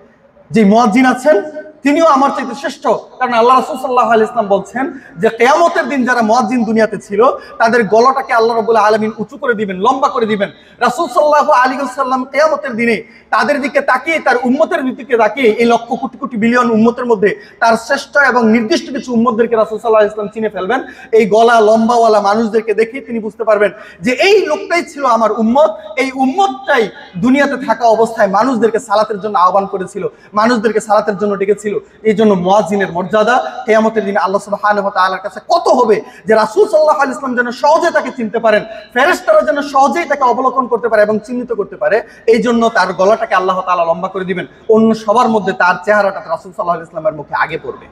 যে মুয়াজ্জিন আছেন তিনিও আমার চাইতে শ্রেষ্ঠ, কারণ আল্লাহ রাসূল সাল্লাল্লাহু আলাইহি ওয়াসাল্লাম বলছেন যে কিয়ামতের দিন যারা মুয়াজ্জিন দুনিয়াতে ছিল তাদের গলাটাকে আল্লাহ রাব্বুল আলামিন উঁচু করে দিবেন, লম্বা করে দিবেন। রাসূল সাল্লাল্লাহু আলাইহি ওয়াসাল্লাম কিয়ামতের দিনে তাদের দিকে তাকিয়ে, তার উম্মতের দিকে তাকিয়ে, এই লক্ষ কোটি কোটি বিলিয়ন উম্মতের মধ্যে তার শ্রেষ্ঠ এবং নির্দিষ্ট কিছু উম্মতদেরকে রাসূল সাল্লাল্লাহু আলাইহি ওয়াসাল্লাম চিনে ফেলবেন। এই গলা লম্বাওয়ালা মানুষদেরকে দেখে তিনি বুঝতে পারবেন যে এই লোকটাই ছিল আমার উম্মত, এই উম্মতটাই দুনিয়াতে থাকা অবস্থায় মানুষদেরকে সালাতের জন্য আহ্বান করেছিল, মানুষদেরকে সালাতের জন্য ডেকেছিল। এই জন্য মুয়াজ্জিনের মর্যাদা কিয়ামতের দিনে আল্লাহ সুবহানাহু ওয়া তাআলার কাছে কত হবে যে রাসূল সাল্লাল্লাহু আলাইহি ওয়াসাল্লাম যেন সহজে তাকে চিনতে পারেন, ফেরেশতারা যেন সহজেই তাকে অবলোকন করতে পারে এবং চিহ্নিত করতে পারে। এই জন্য তার গলাটাকে আল্লাহ তাআলা লম্বা করে দিবেন, অন্য সবার মধ্যে তার চেহারাটা রাসূল সাল্লাল্লাহু আলাইহি ওয়াসাল্লামের মুখে আগে পড়বে।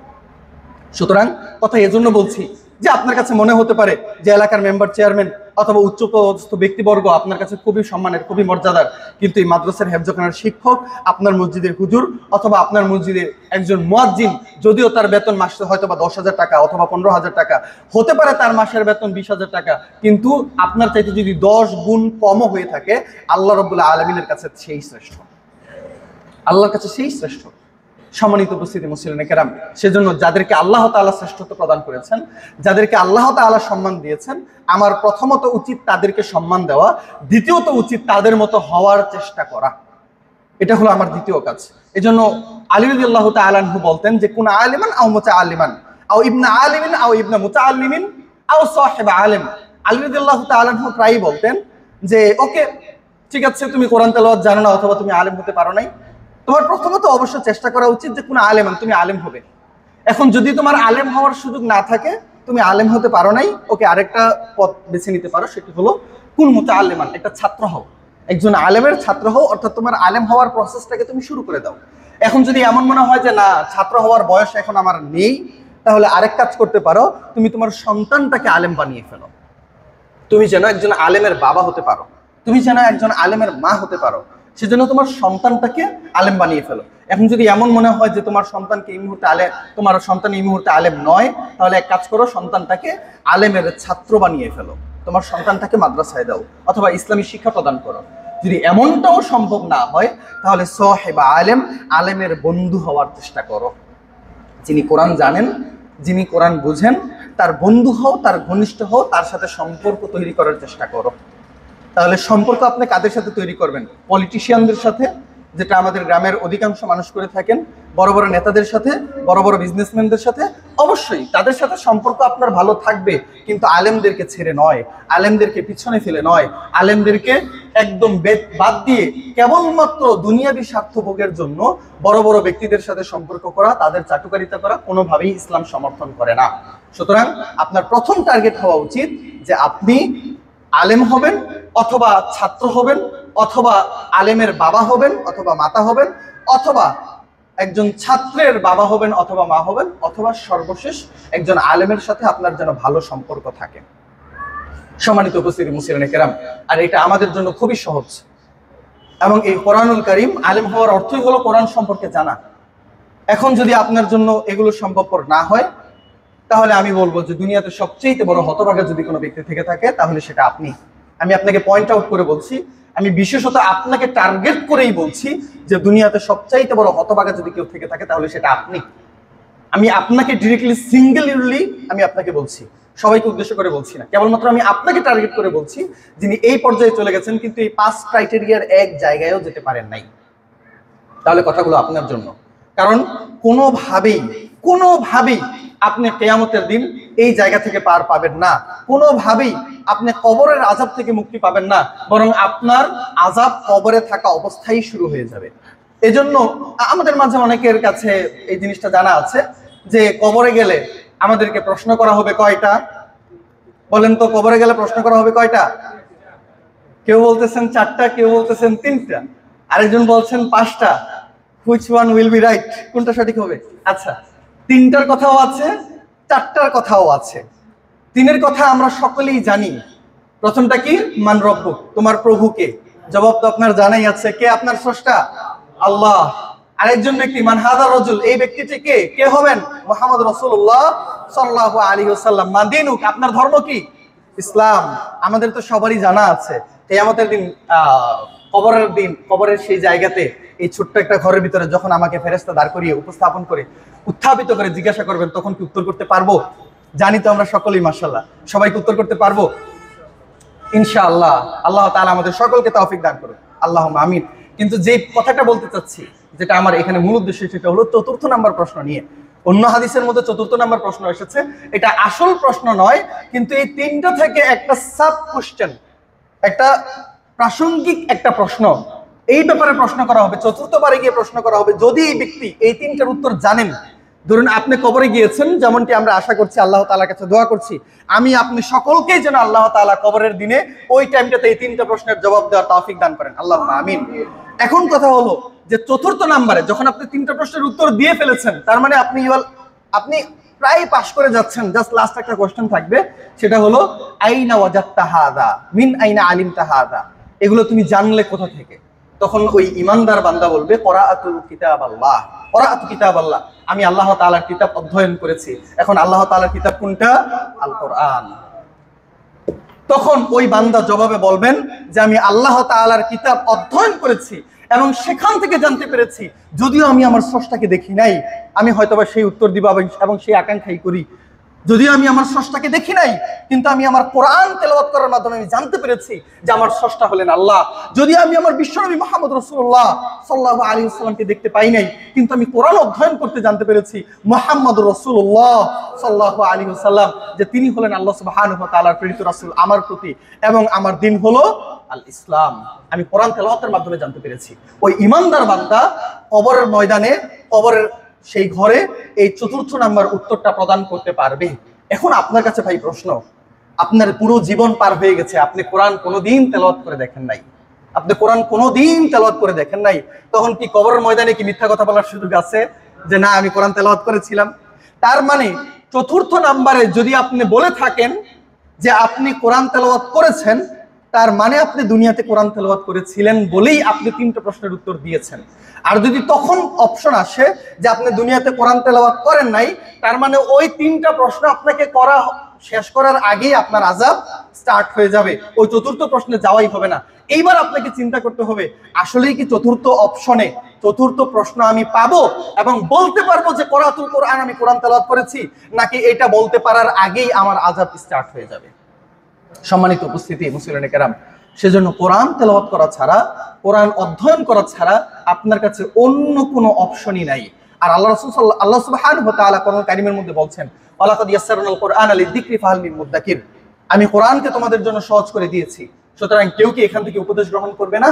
সুতরাং কথা এজন্য বলছি যে আপনার কাছে মনে হতে পারে যে এলাকার মেম্বার, চেয়ারম্যান অথবা উচ্চপদস্থ ব্যক্তিবর্গ আপনার কাছে খুবই সম্মানের, খুবই মর্যাদার, কিন্তু এই মাদ্রাসার হেফজখানার শিক্ষক, আপনার মসজিদের হুজুর অথবা আপনার মসজিদের একজন মুয়াজ্জিন, যদিও তার বেতন মাসে হয়তো বা 10,000 টাকা অথবা 15,000 টাকা, হতে পারে তার মাসের বেতন 20,000 টাকা, কিন্তু আপনার চাইতে যদি 10 গুণ কমও হয়ে থাকে, আল্লাহ রাব্বুল আলামিনের কাছে সেই শ্রেষ্ঠ, আল্লাহর কাছে সেই শ্রেষ্ঠ। সম্মানিত উপস্থিতি মুসলিম কেরাম, সেজন্য যাদেরকে আল্লাহ তাআলা শ্রেষ্ঠত্ব প্রদান করেছেন, যাদেরকে আল্লাহ তাআলা সম্মান দিয়েছেন, আমার প্রথমত উচিত তাদেরকে সম্মান দেওয়া, দ্বিতীয়ত উচিত তাদের মতো হওয়ার চেষ্টা করা। এটা হলো আমার দ্বিতীয় কাজ। এজন্য আলী রাদিয়াল্লাহু তাআলা আনহু বলতেন যে কুন আলিমান আও মুতাআল্লিমান আও ইবনা আলিমিন আও ইবনা মুতাআল্লিমিন আও সাহিব আলিম। আলী রাদিয়াল্লাহু তাআলা আনহু প্রায়ই বলতেন যে ওকে, ঠিক আছে, তুমি কোরআন তেলাওয়াত জানো না অথবা তুমি আলেম হতে পারো নাই, তোমার প্রথমত অবশ্য চেষ্টা করা উচিত যে কোন আলেমান, তুমি আলেম হবে। এখন যদি তোমার আলেম হওয়ার সুযোগ না থাকে, তুমি আলেম হতে পারো নাই, ওকে, আরেকটা পথ বেছে নিতে পারো, সেটি হলো কুন মুতাআল্লিমান, একটা ছাত্র হও, একজন আলেমের ছাত্র হও, অর্থাৎ তোমার আলেম হওয়ার প্রসেসটাকে তুমি শুরু করে দাও। এখন যদি এমন মনে হয় যে না, ছাত্র হওয়ার বয়স এখন আমার নেই, তাহলে আরেক কাজ করতে পারো, তুমি তোমার সন্তানটাকে আলেম বানিয়ে ফেলো। তুমি যেন একজন আলেমের বাবা হতে পারো, তুমি যেন একজন আলেমের মা হতে পারো, সেজন্য তোমার সন্তানটাকে আলেম বানিয়ে ফেলো। এখন যদি এমন মনে হয় যে তোমার সন্তানকে এই মুহূর্তে তোমার সন্তান এই মুহূর্তে আলেম নয়, তাহলে এক কাজ করো, সন্তানটাকে আলেমের ছাত্র বানিয়ে ফেলো, তোমার সন্তানটাকে মাদ্রাসায় দাও অথবা ইসলামী শিক্ষা প্রদান করো। যদি এমনটাও সম্ভব না হয়, তাহলে সাহিবা আলেম, আলেমের বন্ধু হওয়ার চেষ্টা করো। যিনি কোরআন জানেন, যিনি কোরআন বুঝেন, তার বন্ধু হও, তার ঘনিষ্ঠ হও, তার সাথে সম্পর্ক তৈরি করার চেষ্টা করো। তাহলে সম্পর্ক আপনি কাদের সাথে তৈরি করবেন? পলিটিশিয়ানদের সাথে, যেটা আমাদের গ্রামের অধিকাংশ মানুষ করে থাকেন, বড় বড় নেতাদের সাথে, বড় বড় বিজনেসম্যানদের সাথে, অবশ্যই তাদের সাথে সম্পর্ক আপনার ভালো থাকবে, কিন্তু আলেমদেরকে ছেড়ে নয়, আলেমদেরকে পিছনে ফেলে নয়, আলেমদেরকে একদম বাদ দিয়ে কেবলমাত্র দুনিয়াবী স্বার্থ ভোগের জন্য বড় বড় ব্যক্তিদের সাথে সম্পর্ক করা, তাদের চাটুকারিতা করা কোনোভাবেই ইসলাম সমর্থন করে না। সুতরাং আপনার প্রথম টার্গেট হওয়া উচিত যে আপনি আলেম হবেন অথবা ছাত্র হবেন অথবা আলেমের বাবা হবেন অথবা মাতা হবেন অথবা একজন ছাত্রের বাবা হবেন অথবা মা হবেন অথবা সর্বশেষ একজন আলেমের সাথে আপনার যেন ভালো সম্পর্ক থাকে। সম্মানিত উপস্থিতি মুসলিম কেরাম, আর এটা আমাদের জন্য খুবই সহজ, এবং এই কোরআনুল কারীম, আলেম হওয়ার অর্থই হলো কোরআন সম্পর্কে জানা। এখন যদি আপনার জন্য এগুলো সম্ভবপর না হয়, তাহলে আমি বলবো যে দুনিয়াতে সবচেয়ে বড় হতভাগা যদি কোনো ব্যক্তি থেকে থাকে, তাহলে সেটা আপনি। আমি আপনাকে পয়েন্ট আউট করে বলছি, আমি বিশেষত আপনাকে টার্গেট করেই বলছি যে দুনিয়াতে সবচাইতে বড় হতভাগা যদি কেউ থেকে থাকে, তাহলে সেটা আপনি। আমি আপনাকে ডিরেক্টলি সিঙ্গেলি আমি আপনাকে বলছি, সবাইকে উদ্দেশ্য করে বলছি না, কেবলমাত্র আমি আপনাকে টার্গেট করে বলছি, যিনি এই পর্যায়ে চলে গেছেন কিন্তু এই 5 ক্রাইটেরিয়ার এক জায়গায়ও যেতে পারেন নাই। তাহলে কথাগুলো আপনার জন্য, কারণ কোনোভাবেই আপনি কিয়ামতের দিন এই জায়গা থেকে পার পাবেন না, কোনোভাবেই আপনি কবরের আযাব থেকে মুক্তি পাবেন না, বরং আপনার আযাব কবরে থাকা অবস্থায় শুরু হয়ে যাবে। এজন্য আমাদের মাঝে অনেকের কাছে এই জিনিসটা জানা আছে যে কবরে গেলে আমাদেরকে প্রশ্ন করা হবে কয়টা? বলেন তো, কবরে গেলে প্রশ্ন করা হবে কয়টা? কেউ বলতেছেন 4টা, কেউ বলতেছেন 3টা, আরেকজন বলছেন 5টা। Which one will be right? কোনটা সঠিক হবে? আচ্ছা, 3টার কথাও আছে, 4টার কথাও আছে। 3এর কথা আমরা সকলেই জানি। প্রথমটা কি? মান রব্বুক, তোমার প্রভুকে। জবাব তো আপনার জানাই আছে, কে আপনার স্রষ্টা? আল্লাহ। আরেকজন ব্যক্তি, মান হাযা রাজুল, এই ব্যক্তিটি কে? কে হবেন? মুহাম্মদ রাসূলুল্লাহ সাল্লাল্লাহু আলাইহি ওয়াসাল্লাম। মান দীনুক, আপনার ধর্ম কি? ইসলাম। আমাদের তো সবারই জানা আছে কিয়ামতের দিন, কবরের দিন, কবরের সেই জায়গাতে, এই ছোট্ট একটা ঘরের ভিতরে যখন আমাকে ফেরেশতা দাঁড় করিয়ে উপস্থাপন করে উত্থাপিত করে জিজ্ঞাসা করবেন, তখন কি উত্তর করতে পারবো? জানি তো আমরা সকলেই মাশাআল্লাহ সবাইকে উত্তর করতে পারবো ইনশাআল্লাহ। আল্লাহ তাআলা আমাদের সকলকে তৌফিক দান করুন, আল্লাহুম্মা আমিন। কিন্তু যে কথাটা বলতে চাচ্ছি, যেটা আমার এখানে মূল উদ্দেশ্য, সেটা হলো 4র্থ নাম্বার প্রশ্ন নিয়ে। অন্য হাদিসের মধ্যে 4র্থ নাম্বার প্রশ্ন এসেছে, এটা আসল প্রশ্ন নয়, কিন্তু এই 3টা থেকে একটা সাব কোশ্চেন, একটা প্রাসঙ্গিক একটা প্রশ্ন এই ব্যাপারে প্রশ্ন করা হবে। 4র্থবারে গিয়ে প্রশ্ন করা হবে, যদি এই ব্যক্তি এই 3টার উত্তর জানেন। ধরুন আপনি কবরে গিয়েছেন, যেমনটি আমরা আশা করছি, আল্লাহ তাআলার কাছে দোয়া করছি, আমি আপনি সকলকেই যেন আল্লাহ তাআলা কবরের দিনে ওই টাইমটাতে এই 3টা প্রশ্নের জবাব দেওয়ার তৌফিক দান করেন, আল্লাহুম্মা আমিন। এখন কথা হলো যে 4র্থ নাম্বারে যখন আপনি 3টা প্রশ্নের উত্তর দিয়ে ফেলেছেন, তার মানে আপনি প্রায় পাশ করে যাচ্ছেন, জাস্ট লাস্ট একটা কোশ্চেন থাকবে, সেটা হলো আইনা ওয়াজাদতা হাযা মিন আইনা আলিমতা হাযা, এগুলো তুমি জানলে কোথা থেকে? তখন ওই ইমানদার বান্দা বলবে করাআতু কিতাবাল্লাহ, করাআতু কিতাবাল্লাহ, আমি আল্লাহ তাআলার কিতাব অধ্যয়ন করেছি। এখন আল্লাহ তাআলার কিতাব কোনটা? আল কোরআন। তখন ওই বান্দা জবাবে বলবেন যে আমি আল্লাহ তাআলার কিতাব অধ্যয়ন করেছি এবং সেখান থেকে জানতে পেরেছি, যদিও আমি আমার স্রষ্টাকে দেখি নাই, আমি হয়তোবা সেই উত্তর দিব এবং সেই আকাঙ্ক্ষাই করি, যদিও আমি আমার স্রষ্টাকে দেখি নাই, কিন্তু আমি আমার কোরআন তেলাওয়াত করার মাধ্যমে আমি জানতে পেরেছি যে আমার স্রষ্টা হলেন আল্লাহ। যদিও আমি আমার বিশ্বনবী মুহাম্মদ রাসূলুল্লাহ সাল্লাল্লাহু আলাইহি ওয়াসাল্লামকে দেখতে পাই নাই, কিন্তু আমি কোরআন অধ্যয়ন করতে জানতে পেরেছি মুহাম্মদ রাসূলুল্লাহ সাল্লাল্লাহু আলাইহি ওয়াসাল্লাম যে তিনি হলেন আল্লাহ সুবহানাহু ওয়া তাআলার প্রেরিত রাসূল আমার প্রতি, এবং আমার দিন হলো আল ইসলাম। আমি কোরআন তেলাওয়াতের মাধ্যমে জানতে পেরেছি। ওই ইমানদার বান্দা কবরের ময়দানে, কবরের সেই ঘরে এই চতুর্থ নাম্বার উত্তরটা প্রদান করতে পারবে। এখন আপনার কাছে ভাই প্রশ্ন, আপনার পুরো জীবন পার হয়ে গেছে, আপনি কোরআন কোনোদিন তেলাওয়াত করে দেখেন নাই, আপনি কোরআন কোনোদিন তেলাওয়াত করে দেখেন নাই, তখন কি কবরের ময়দানে কি মিথ্যা কথা বলার সুযোগ আছে যে না আমি কোরআন তেলাওয়াত করেছিলাম? তার মানে চতুর্থ নাম্বারে যদি আপনি বলে থাকেন যে আপনি কোরআন তেলাওয়াত করেছেন, তার মানে আপনি দুনিয়াতে কোরআন তেলাওয়াত করেছিলেন বলেই আপনি 3টা প্রশ্নের উত্তর দিয়েছেন। আর যদি তখন অপশন আসে যে আপনি দুনিয়াতে কোরআন তেলাওয়াত করেন নাই, তার মানে ওই 3টা প্রশ্ন আপনাকে করা শেষ করার আগেই আপনার আযাব স্টার্ট হয়ে যাবে, ওই চতুর্থ প্রশ্নে যাওয়াই হবে না। এইবার আপনাকে চিন্তা করতে হবে আসলেই কি চতুর্থ অপশনে চতুর্থ প্রশ্ন আমি পাবো এবং বলতে পারবো যে করাতুল কোরআন আমি কোরআন তেলাওয়াত করেছি, নাকি এটা বলতে পারার আগেই আমার আযাব স্টার্ট হয়ে যাবে? সম্মানিত উপস্থিতি মুসলিম কেরাম, সেজন্য কোরআন তেলাওয়াত করা ছাড়া, কোরআন অধ্যয়ন করা ছাড়া আপনার কাছে অন্য কোনো অপশনই নাই। আর আল্লাহ রাসূল আল্লাহ সুবহানাহু ওয়া তাআলা কোরআন কারীমের মধ্যে বলছেন ওয়ালাকাদ ইয়াসসারনাল কোরআনা লিযিকরি ফাহাল মিন মুদ্দাকির, আমি কোরআনকে তোমাদের জন্য সহজ করে দিয়েছি, সুতরাং কেউ কি এখান থেকে উপদেশ গ্রহণ করবে না?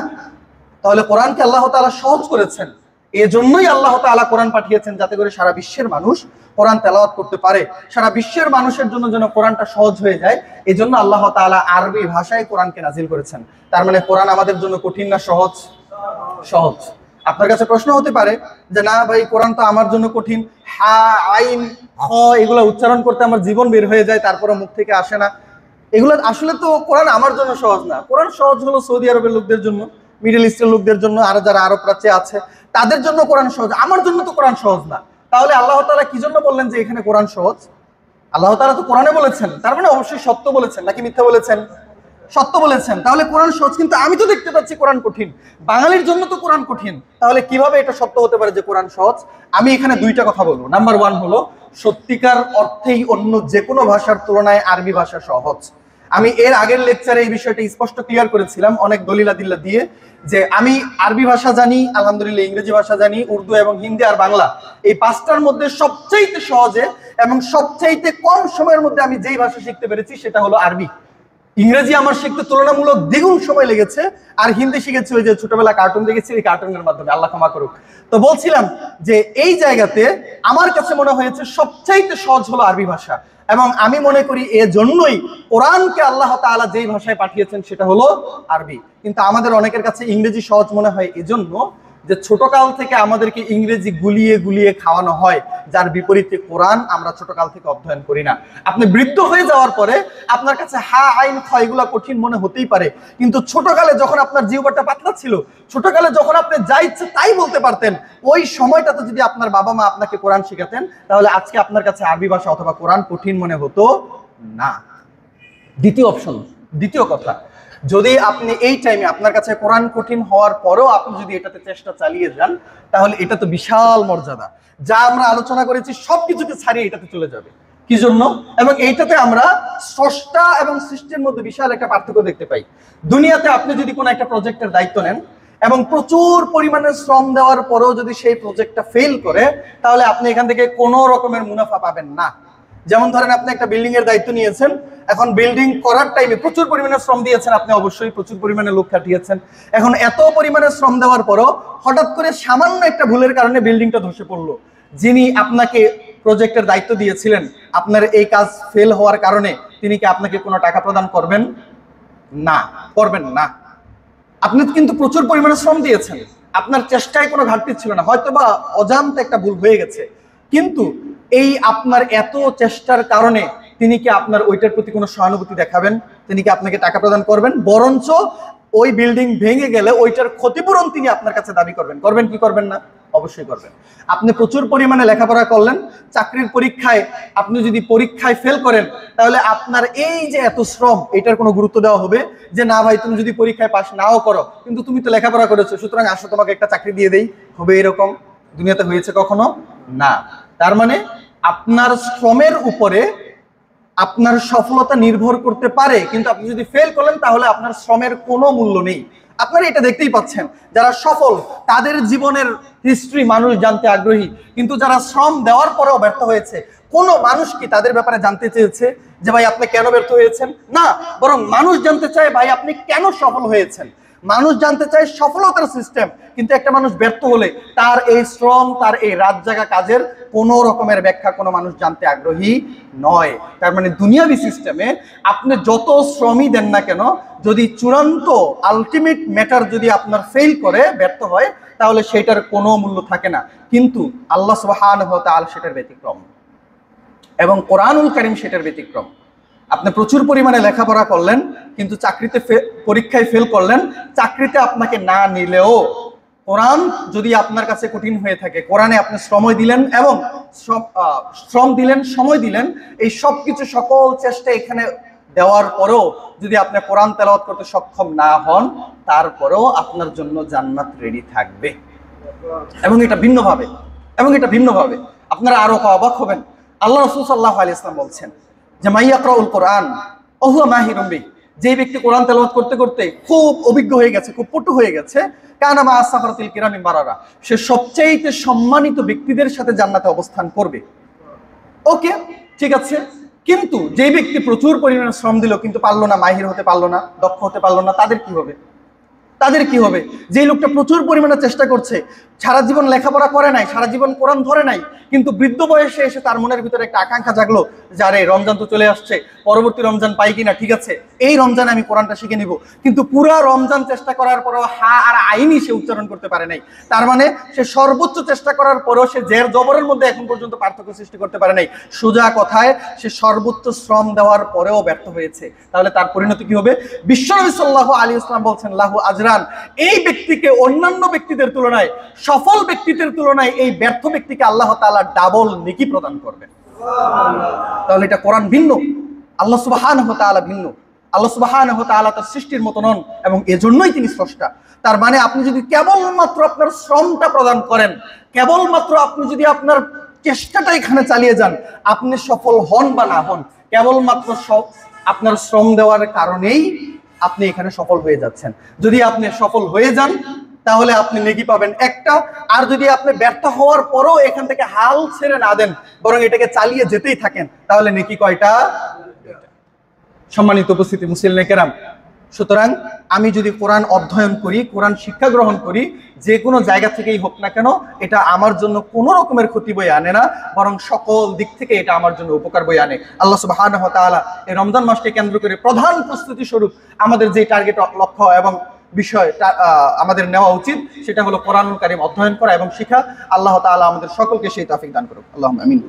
তাহলে কোরআনকে আল্লাহ তাআলা সহজ করেছেন, এজন্যই আল্লাহ তাআলা কোরআন পাঠিয়েছেন যাতে করে সারা বিশ্বের মানুষ কোরআন তেলাওয়াত করতে পারে, সারা বিশ্বের মানুষের জন্য যেন কোরআনটা সহজ হয়ে যায়। এজন্য আল্লাহ তাআলা আরবি ভাষায় কোরআনকে নাজিল করেছেন। তার মানে কোরআন আমাদের জন্য কঠিন না সহজ? সহজ। আপনার কাছে প্রশ্ন হতে পারে যে না ভাই কোরআন তো আমার জন্য কঠিন, হা আইন খ এগুলো উচ্চারণ করতে আমার জীবন বের হয়ে যায়, তারপরে মুখ থেকে আসে না, এগুলো আসলে তো কোরআন আমার জন্য সহজ না। কোরআন সহজ হলো সৌদি আরবের লোকদের জন্য, মিডল ইস্টের লোকদের জন্য, আর যারা আরব প্রাচ্যে আছে তাদের জন্য কোরআন সহজ, আমার জন্য তো কোরআন সহজ না। তাহলে আল্লাহ তাআলা কি জন্য বললেন যে এখানে কোরআন সহজ? আল্লাহ তাআলা তো কোরআনে বলেছেন, তার মানে অবশ্যই সত্য বলেছেন নাকি মিথ্যা বলেছেন? সত্য বলেছেন। তাহলে কোরআন সহজ, কিন্তু আমি তো দেখতে পাচ্ছি কোরআন কঠিন, বাঙালির জন্য তো কোরআন কঠিন, তাহলে কিভাবে এটা সত্য হতে পারে যে কোরআন সহজ? আমি এখানে 2টা কথা বলবো। নাম্বার 1 হলো সত্যিকার অর্থেই অন্য যে কোনো ভাষার তুলনায় আরবি ভাষা সহজ। আমি এর আগের লেকচারে এই বিষয়টা স্পষ্ট ক্লিয়ার করেছিলাম অনেক দলিলাদিল্লা দিয়ে, যে আমি আরবি ভাষা জানি, আলহামদুলিল্লাহ ইংরেজি ভাষা জানি, উর্দু এবং হিন্দি আর বাংলা, এই 5টার মধ্যে সবচাইতে সহজে এবং সবচাইতে কম সময়ের মধ্যে আমি যেই ভাষা শিখতে পেরেছি সেটা হলো আরবি। ইংরেজি আমার শিখতে তুলনামূলক দ্বিগুণ সময় লেগেছে, আর হিন্দি শিখেছি ওই যে ছোটবেলা কার্টুন দেখেছি, এই কার্টুনের মাধ্যমে, আল্লাহ ক্ষমা করুক। তো বলছিলাম যে এই জায়গাতে আমার কাছে মনে হয়েছে সবচাইতে সহজ হলো আরবি ভাষা, এবং আমি মনে করি এজন্যই কোরআনকে আল্লাহ তাআলা যেই ভাষায় পাঠিয়েছেন সেটা হলো আরবি। কিন্তু আমাদের অনেকের কাছে ইংরেজি সহজ মনে হয় এজন্য যে ছোটকাল থেকে আমাদেরকে ইংরেজি গুলিয়ে গুলিয়ে খাওয়ানো হয়, যার বিপরীতে কোরআন আমরা ছোটকাল থেকে অধ্যয়ন করি না। আপনি বৃদ্ধ হয়ে যাওয়ার পরে আপনার কাছে হা আইন খ এগুলা কঠিন মনে হতেই পারে, কিন্তু ছোটকালে যখন আপনার জিহ্বাটা পাতলা ছিল, ছোটকালে যখন আপনি যা ইচ্ছে তাই বলতে পারতেন, ওই সময়টাতে যদি আপনার বাবা মা আপনাকে কোরআন শেখাতেন, তাহলে আজকে আপনার কাছে আরবি ভাষা অথবা কোরআন কঠিন মনে হতো না। দ্বিতীয় অপশন, দ্বিতীয় কথা, যদি আপনি এই টাইমে আপনার কাছে কোরআন কঠিন হওয়ার পরেও আপনি যদি এটাতে চেষ্টা চালিয়ে যান, তাহলে এটা তো বিশাল মর্যাদা, যা আমরা আলোচনা করেছি সবকিছুকে ছাড়িয়ে এটাতে চলে যাবে। কি জন্য? এবং এইটাতে আমরা স্রষ্টা এবং সৃষ্টির মধ্যে বিশাল একটা পার্থক্য দেখতে পাই। দুনিয়াতে আপনি যদি কোনো একটা প্রজেক্টের দায়িত্ব নেন এবং প্রচুর পরিমাণে শ্রম দেওয়ার পরেও যদি সেই প্রজেক্টটা ফেল করে, তাহলে আপনি এখান থেকে কোনো রকমের মুনাফা পাবেন না। যেমন ধরেন আপনি একটা বিল্ডিং এর দায়িত্ব নিয়েছেন, এখন বিল্ডিং করার টাইমে প্রচুর পরিমাণে শ্রম দিয়েছেন, আপনি অবশ্যই প্রচুর পরিমাণে লোক খাটিয়েছেন, এখন এত পরিমাণে শ্রম দেওয়ার পরও হঠাৎ করে সামান্য একটা ভুলের কারণে বিল্ডিংটা ধসে পড়লো, যিনি আপনাকে প্রজেক্টের দায়িত্ব দিয়েছিলেন, আপনার এই কাজ ফেল হওয়ার কারণে তিনি কি আপনাকে কোনো টাকা প্রদান করবেন? না, করবেন না। আপনি কিন্তু প্রচুর পরিমাণে শ্রম দিয়েছেন, আপনার চেষ্টায় কোনো ঘাটতি ছিল না, হয়তো বা অজান্তে একটা ভুল হয়ে গেছে, কিন্তু এই আপনার এত চেষ্টার কারণে তিনি কি আপনার ওইটার প্রতি কোনো সহানুভূতি দেখাবেন? তিনি কি আপনাকে টাকা প্রদান করবেন? বরঞ্চ ওই বিল্ডিং ভেঙে গেলে ওইটার ক্ষতিপূরণ তিনি আপনার কাছে দাবি করবেন। করবেন কি করবেন না? অবশ্যই করবেন। আপনি প্রচুর পরিমাণে লেখাপড়া করলেন, চাকরির পরীক্ষায় আপনি যদি পরীক্ষায় ফেল করেন, তাহলে আপনার এই যে এত শ্রম, এটার কোনো গুরুত্ব দেওয়া হবে যে না ভাই তুমি যদি পরীক্ষায় পাস নাও করো, কিন্তু তুমি তো লেখাপড়া করেছো, সুতরাং আসো তোমাকে একটা চাকরি দিয়ে দেই, হবে এরকম? দুনিয়াতে হয়েছে কখনো? না। তার মানে আপনার শ্রমের উপরে আপনার সফলতা নির্ভর করতে পারে, কিন্তু আপনি যদি ফেল করেন তাহলে আপনার শ্রমের কোনো মূল্য নেই। আপনারা এটা দেখতেই পাচ্ছেন, যারা সফল তাদের জীবনের হিস্ট্রি মানুষ জানতে আগ্রহী, কিন্তু যারা শ্রম দেওয়ার পরেও ব্যর্থ হয়েছে, কোনো মানুষ কি তাদের ব্যাপারে জানতে চেয়েছে যে ভাই আপনি কেন ব্যর্থ হয়েছেন? না, বরং মানুষ জানতে চায় ভাই আপনি কেন সফল হয়েছেন। মানুষ জানতে চায় সফলতার সিস্টেম, কিন্তু একটা মানুষ ব্যর্থ হলে তার এই শ্রম, তার এই রাত জাগা কাজের কোনো রকমের ব্যাখ্যা কোনো মানুষ জানতে আগ্রহী নয়। তার মানে দুনিয়াবি সিস্টেমে আপনি যত শ্রমই দেন না কেন, যদি চূড়ান্ত আলটিমেট ম্যাটার যদি আপনার ফেল করে, ব্যর্থ হয়, তাহলে সেটার কোনো মূল্য থাকে না। কিন্তু আল্লাহ সুবহানাহু ওয়া তাআলা সেটার ব্যতিক্রম, এবং কোরআনুল কারীম সেটার ব্যতিক্রম। আপনি প্রচুর পরিমাণে লেখাপড়া করলেন, কিন্তু চাকরিতে পরীক্ষায় ফেল করলেন, চাকরিতে আপনাকে না নিলেও কোরআন যদি আপনার কাছে কঠিন হয়ে থাকে, কোরআনে আপনি সময় দিলেন এবং শ্রম দিলেন, সময় দিলেন, এই সব কিছু সকল চেষ্টা এখানে দেওয়ার পরেও যদি আপনি কোরআন তেলাওয়াত করতে সক্ষম না হন, তারপরেও আপনার জন্য জান্নাত রেডি থাকবে। এবং এটা ভিন্নভাবে আপনারা আরো অবাক হবেন। আল্লাহ রাসূল সাল্লাল্লাহু আলাইহি ওয়াসাল্লাম বলছেন যে মাইয়াকরাউল কোরআন ওয়া হুয়া মাহিরুম বিহি, যে ব্যক্তি কোরআন তেলাওয়াত করতে করতে খুব অভিজ্ঞ হয়ে গেছে, খুব পটু হয়ে গেছে, কানা মা সাফারাতিল কিরামি বারারা, সে সবচেয়ে সম্মানিত ব্যক্তিদের সাথে জান্নাতে অবস্থান করবে। ওকে, ঠিক আছে, কিন্তু যে ব্যক্তি প্রচুর পরিমাণে শ্রম দিল কিন্তু পারলো না, মাহির হতে পারলো না, দক্ষ হতে পারলো না, তাদের কি হবে? যে লোকটা প্রচুর পরিমাণে চেষ্টা করছে, সারা জীবন লেখাপড়া করে নাই, সারা জীবন কোরআন ধরে নাই, কিন্তু বৃদ্ধ বয়সে এসে তার মনের ভিতরে একটা আকাঙ্ক্ষা জাগলো, যারে রমজান তো চলে আসছে, পরবর্তী রমজান পাই কিনা, ঠিক আছে এই রমজানে আমি কোরআনটা শিখে নিব, কিন্তু পুরা রমজান চেষ্টা করার পরেও হা আর আইনি সে উচ্চারণ করতে পারে নাই। তার মানে সে সর্বোচ্চ চেষ্টা করার পরেও সে জের জবরের মধ্যে এখন পর্যন্ত পার্থক্য সৃষ্টি করতে পারে নাই। সোজা কথায় সে সর্বোচ্চ শ্রম দেওয়ার পরেও ব্যর্থ হয়েছে। তাহলে তার পরিণতি কি হবে? বিশ্বনবী সাল্লাল্লাহু আলাইহি ওয়াসাল্লাম বলছেন লাহু আজরান, এই ব্যক্তিকে অন্যান্য ব্যক্তিদের তুলনায়, সফল ব্যক্তিদের তুলনায় এই ব্যর্থ ব্যক্তিকে আল্লাহ তাআলা ডাবল নেকি প্রদান করবেন। তাহলে এটা কোরআন ভিন্ন, আল্লাহ সুবহানাহু ওয়া তাআলা ভিন্ন। আল্লাহ সুবহানাহু ওয়া তাআলা তার সৃষ্টির মতো নন, এবং এজন্যই তিনি স্রষ্টা। তার মানে আপনি যদি কেবলমাত্র আপনার শ্রমটা প্রদান করেন, কেবলমাত্র আপনি যদি আপনার চেষ্টাটা এখানে চালিয়ে যান, আপনি সফল হন বা না হন, কেবলমাত্র আপনার শ্রম দেওয়ার কারণেই আপনি এখানে সফল হয়ে যাচ্ছেন। যদি আপনি সফল হয়ে যান তাহলে আপনি নেকি পাবেন একটা, আর যদি আপনি ব্যর্থ হওয়ার পরও এখান থেকে হাল ছেড়ে না দেন, বরং এটাকে চালিয়ে যেতেই থাকেন, তাহলে নেকি কয়টা? সম্মানিত উপস্থিতি মুসলিম কেরাম, সুতরাং আমি যদি কোরআন অধ্যয়ন করি, কোরআন শিক্ষা গ্রহণ করি, যে কোনো জায়গা থেকেই হোক না কেন, এটা আমার জন্য কোনো রকমের ক্ষতি বয়ে আনে না, বরং সকল দিক থেকে এটা আমার জন্য উপকার বয়ে আনে। আল্লাহ সুবহানাহু ওয়া তাআলা এই রমজান মাসকে কেন্দ্র করে প্রধান প্রস্তুতি স্বরূপ আমাদের যে টার্গেট, লক্ষ্য এবং বিষয় আমাদের নেওয়া উচিত, সেটা হলো কোরআনুল কারীম অধ্যয়ন করা এবং শিখা। আল্লাহ তাআলা আমাদের সকলকে সেই তৌফিক দান করুক। আল্লাহুম্মা আমিন।